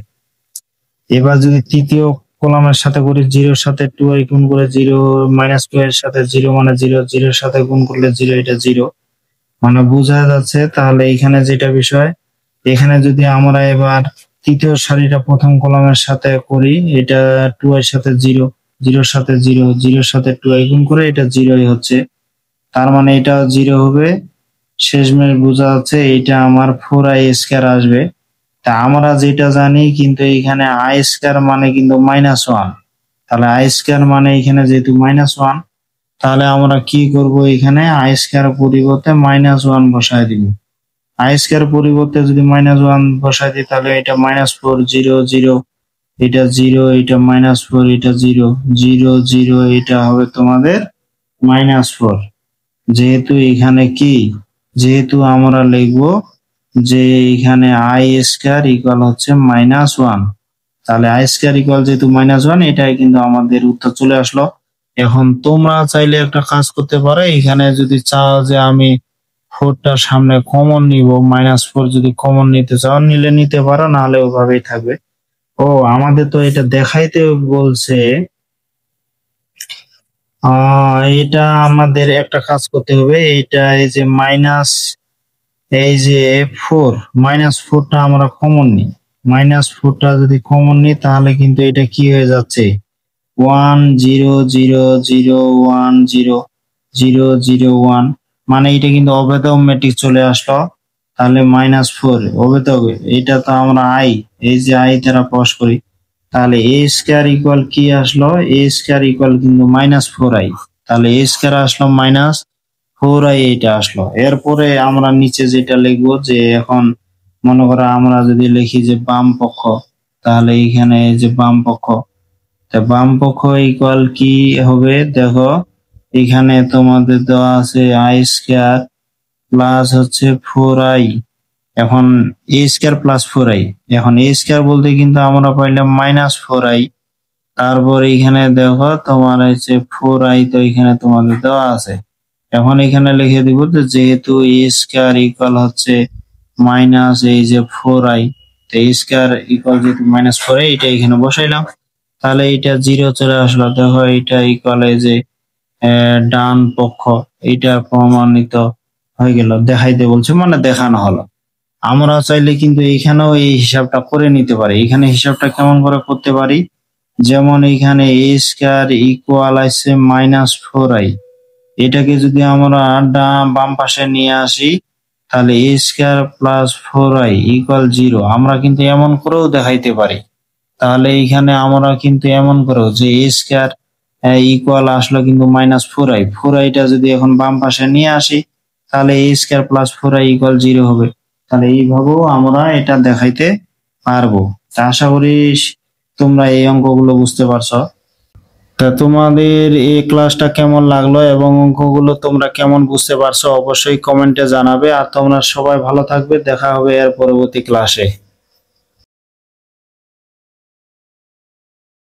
এবার যদি তৃতীয় কলামের সাথে করি, 0 এর সাথে 2i গুণ করে 0, -2 এর সাথে 0 মানে 0, 0 এর সাথে গুণ করলে 0, এটা 0, মানে বোঝা যাচ্ছে। তাহলে এখানে যেটা বিষয়, এখানে যদি আমরা এবার তৃতীয় সারিটা প্রথম কলামের সাথে করি, এটা 2 এর সাথে 0, 0 এর সাথে 0, 0 এর সাথে 2i গুণ করে এটা 0ই হচ্ছে, তার মানে এটা 0 হবে। শেষমেশ বোঝা যাচ্ছে এটা আমার 4i স্কয়ার আসবে। তা আমরা যেটা জানি, কিন্তু এখানে i স্কয়ার মানে কিন্তু -1, তাহলে i স্কয়ার মানে এখানে যেহেতু -1, তাহলে আমরা কি করব, এখানে i স্কয়ার পরিবর্তে -1 বসায় দিব। i স্কয়ার পরিবর্তে যদি -1 বসাই দিই, তাহলে এটা -4 0 0, এটা 0, এটা -4, এটা 0 0 0, এটা হবে তোমাদের -4। যেহেতু এখানে কি, যেহেতু আমরা লিখব যে এখানে i স্কয়ার ইকুয়াল হচ্ছে -1, তাহলে i স্কয়ার ইকুয়াল যেহেতু -1, এটাই কিন্তু আমাদের উত্তর চলে আসলো। এখন তোমরা চাইলে একটা কাজ করতে পারো, এখানে যদি চাও যে আমি ফোরটা সামনে কমন নিব, -4 যদি কমন নিতে চাও নিলে নিতে পারো, নাহলে ওভাবেই থাকবে। ও আমাদের তো এটা দেখাইতে বলছে, এটা আমাদের একটা কাজ করতে হবে। এটা এই যে -4টা আমরা কমন নিই। -4টা যদি কমন নিই তাহলে কিন্তু এটা কি হয়ে যাচ্ছে, 1 0 0 0 1 0 0 0 1, মানে এটা কিন্তু অবেদমেটিক চলে আসলো। তাহলে -4 অবেদ, এটা তো আমরা এই যে দ্বারা প্রকাশ করি, তাহলে a স্কয়ার ইকুয়াল কি আসলো, a স্কয়ার ইকুয়াল কিন্তু -4i, তাহলে a স্কয়ার আসলো -4i, এটা আসলো। এরপরে আমরা নিচে যেটা লিখবো, যে এখন মনে করো আমরা যদি লিখি যে বাম পক্ষ, তাহলে এখানে এই যে বাম পক্ষ, তা বাম পক্ষ ইকুয়াল কি হবে দেখো, এখানে তোমাদের দেওয়া আছে i স্কয়ার প্লাস হচ্ছে 4i, এখন a স্কয়ার প্লাস 4i, এখন a স্কয়ার বলতে কিন্তু আমরা পাইলাম -4i, তারপর এখানে দেখো তোমার হচ্ছে 4i, তো এখানে তোমাদের দেওয়া আছে। এখন এখানে লিখে দিব যে যেহেতু a স্কয়ার ইকুয়াল হচ্ছে মাইনাস এই যে 4i, তো a স্কয়ার ইকুয়াল যেহেতু -4i, এটা এখানে বসাইলাম, তাহলে এটা 0 চলে আসলো। দেখো এটা ইকুয়াল এই যে ডান পক্ষ, এটা প্রমাণিত হয়ে গেল, দেখাইতে বলছে মানে দেখানো হলো। আমরা চাইলে কিন্তু এখানেও এই হিসাবটা করে নিতে পারি। এখানে হিসাবটা কেমন করে করতে পারি, যেমন এখানে a স্কয়ার ইকুয়াল আছে -4i, এটাকে যদি আমরা বাম পাশে নিয়ে আসি, তাহলে a square plus 4i equal 0, আমরা কিন্তু এমন করেও দেখাইতে পারি। তাহলে এখানে আমরা কিন্তু এমন করেও যে a স্কয়ার ইকুয়াল আসলো কিন্তু -4i, 4iটা যদি এখন বাম পাশে নিয়ে আসি, তাহলে a square plus 4i equal 0 হবে। তাহলে এইভাবেও আমরা এটা দেখাইতে পারবো। তা আশা করি তোমরা এই অঙ্কগুলো বুঝতে পারছো। তা তোমাদের এই ক্লাসটা কেমন লাগলো এবং অঙ্কগুলো তোমরা কেমন বুঝতে পারছো অবশ্যই কমেন্টে জানাবে। আর তোমরা সবাই ভালো থাকবে, দেখা হবে এর পরবর্তী ক্লাসে।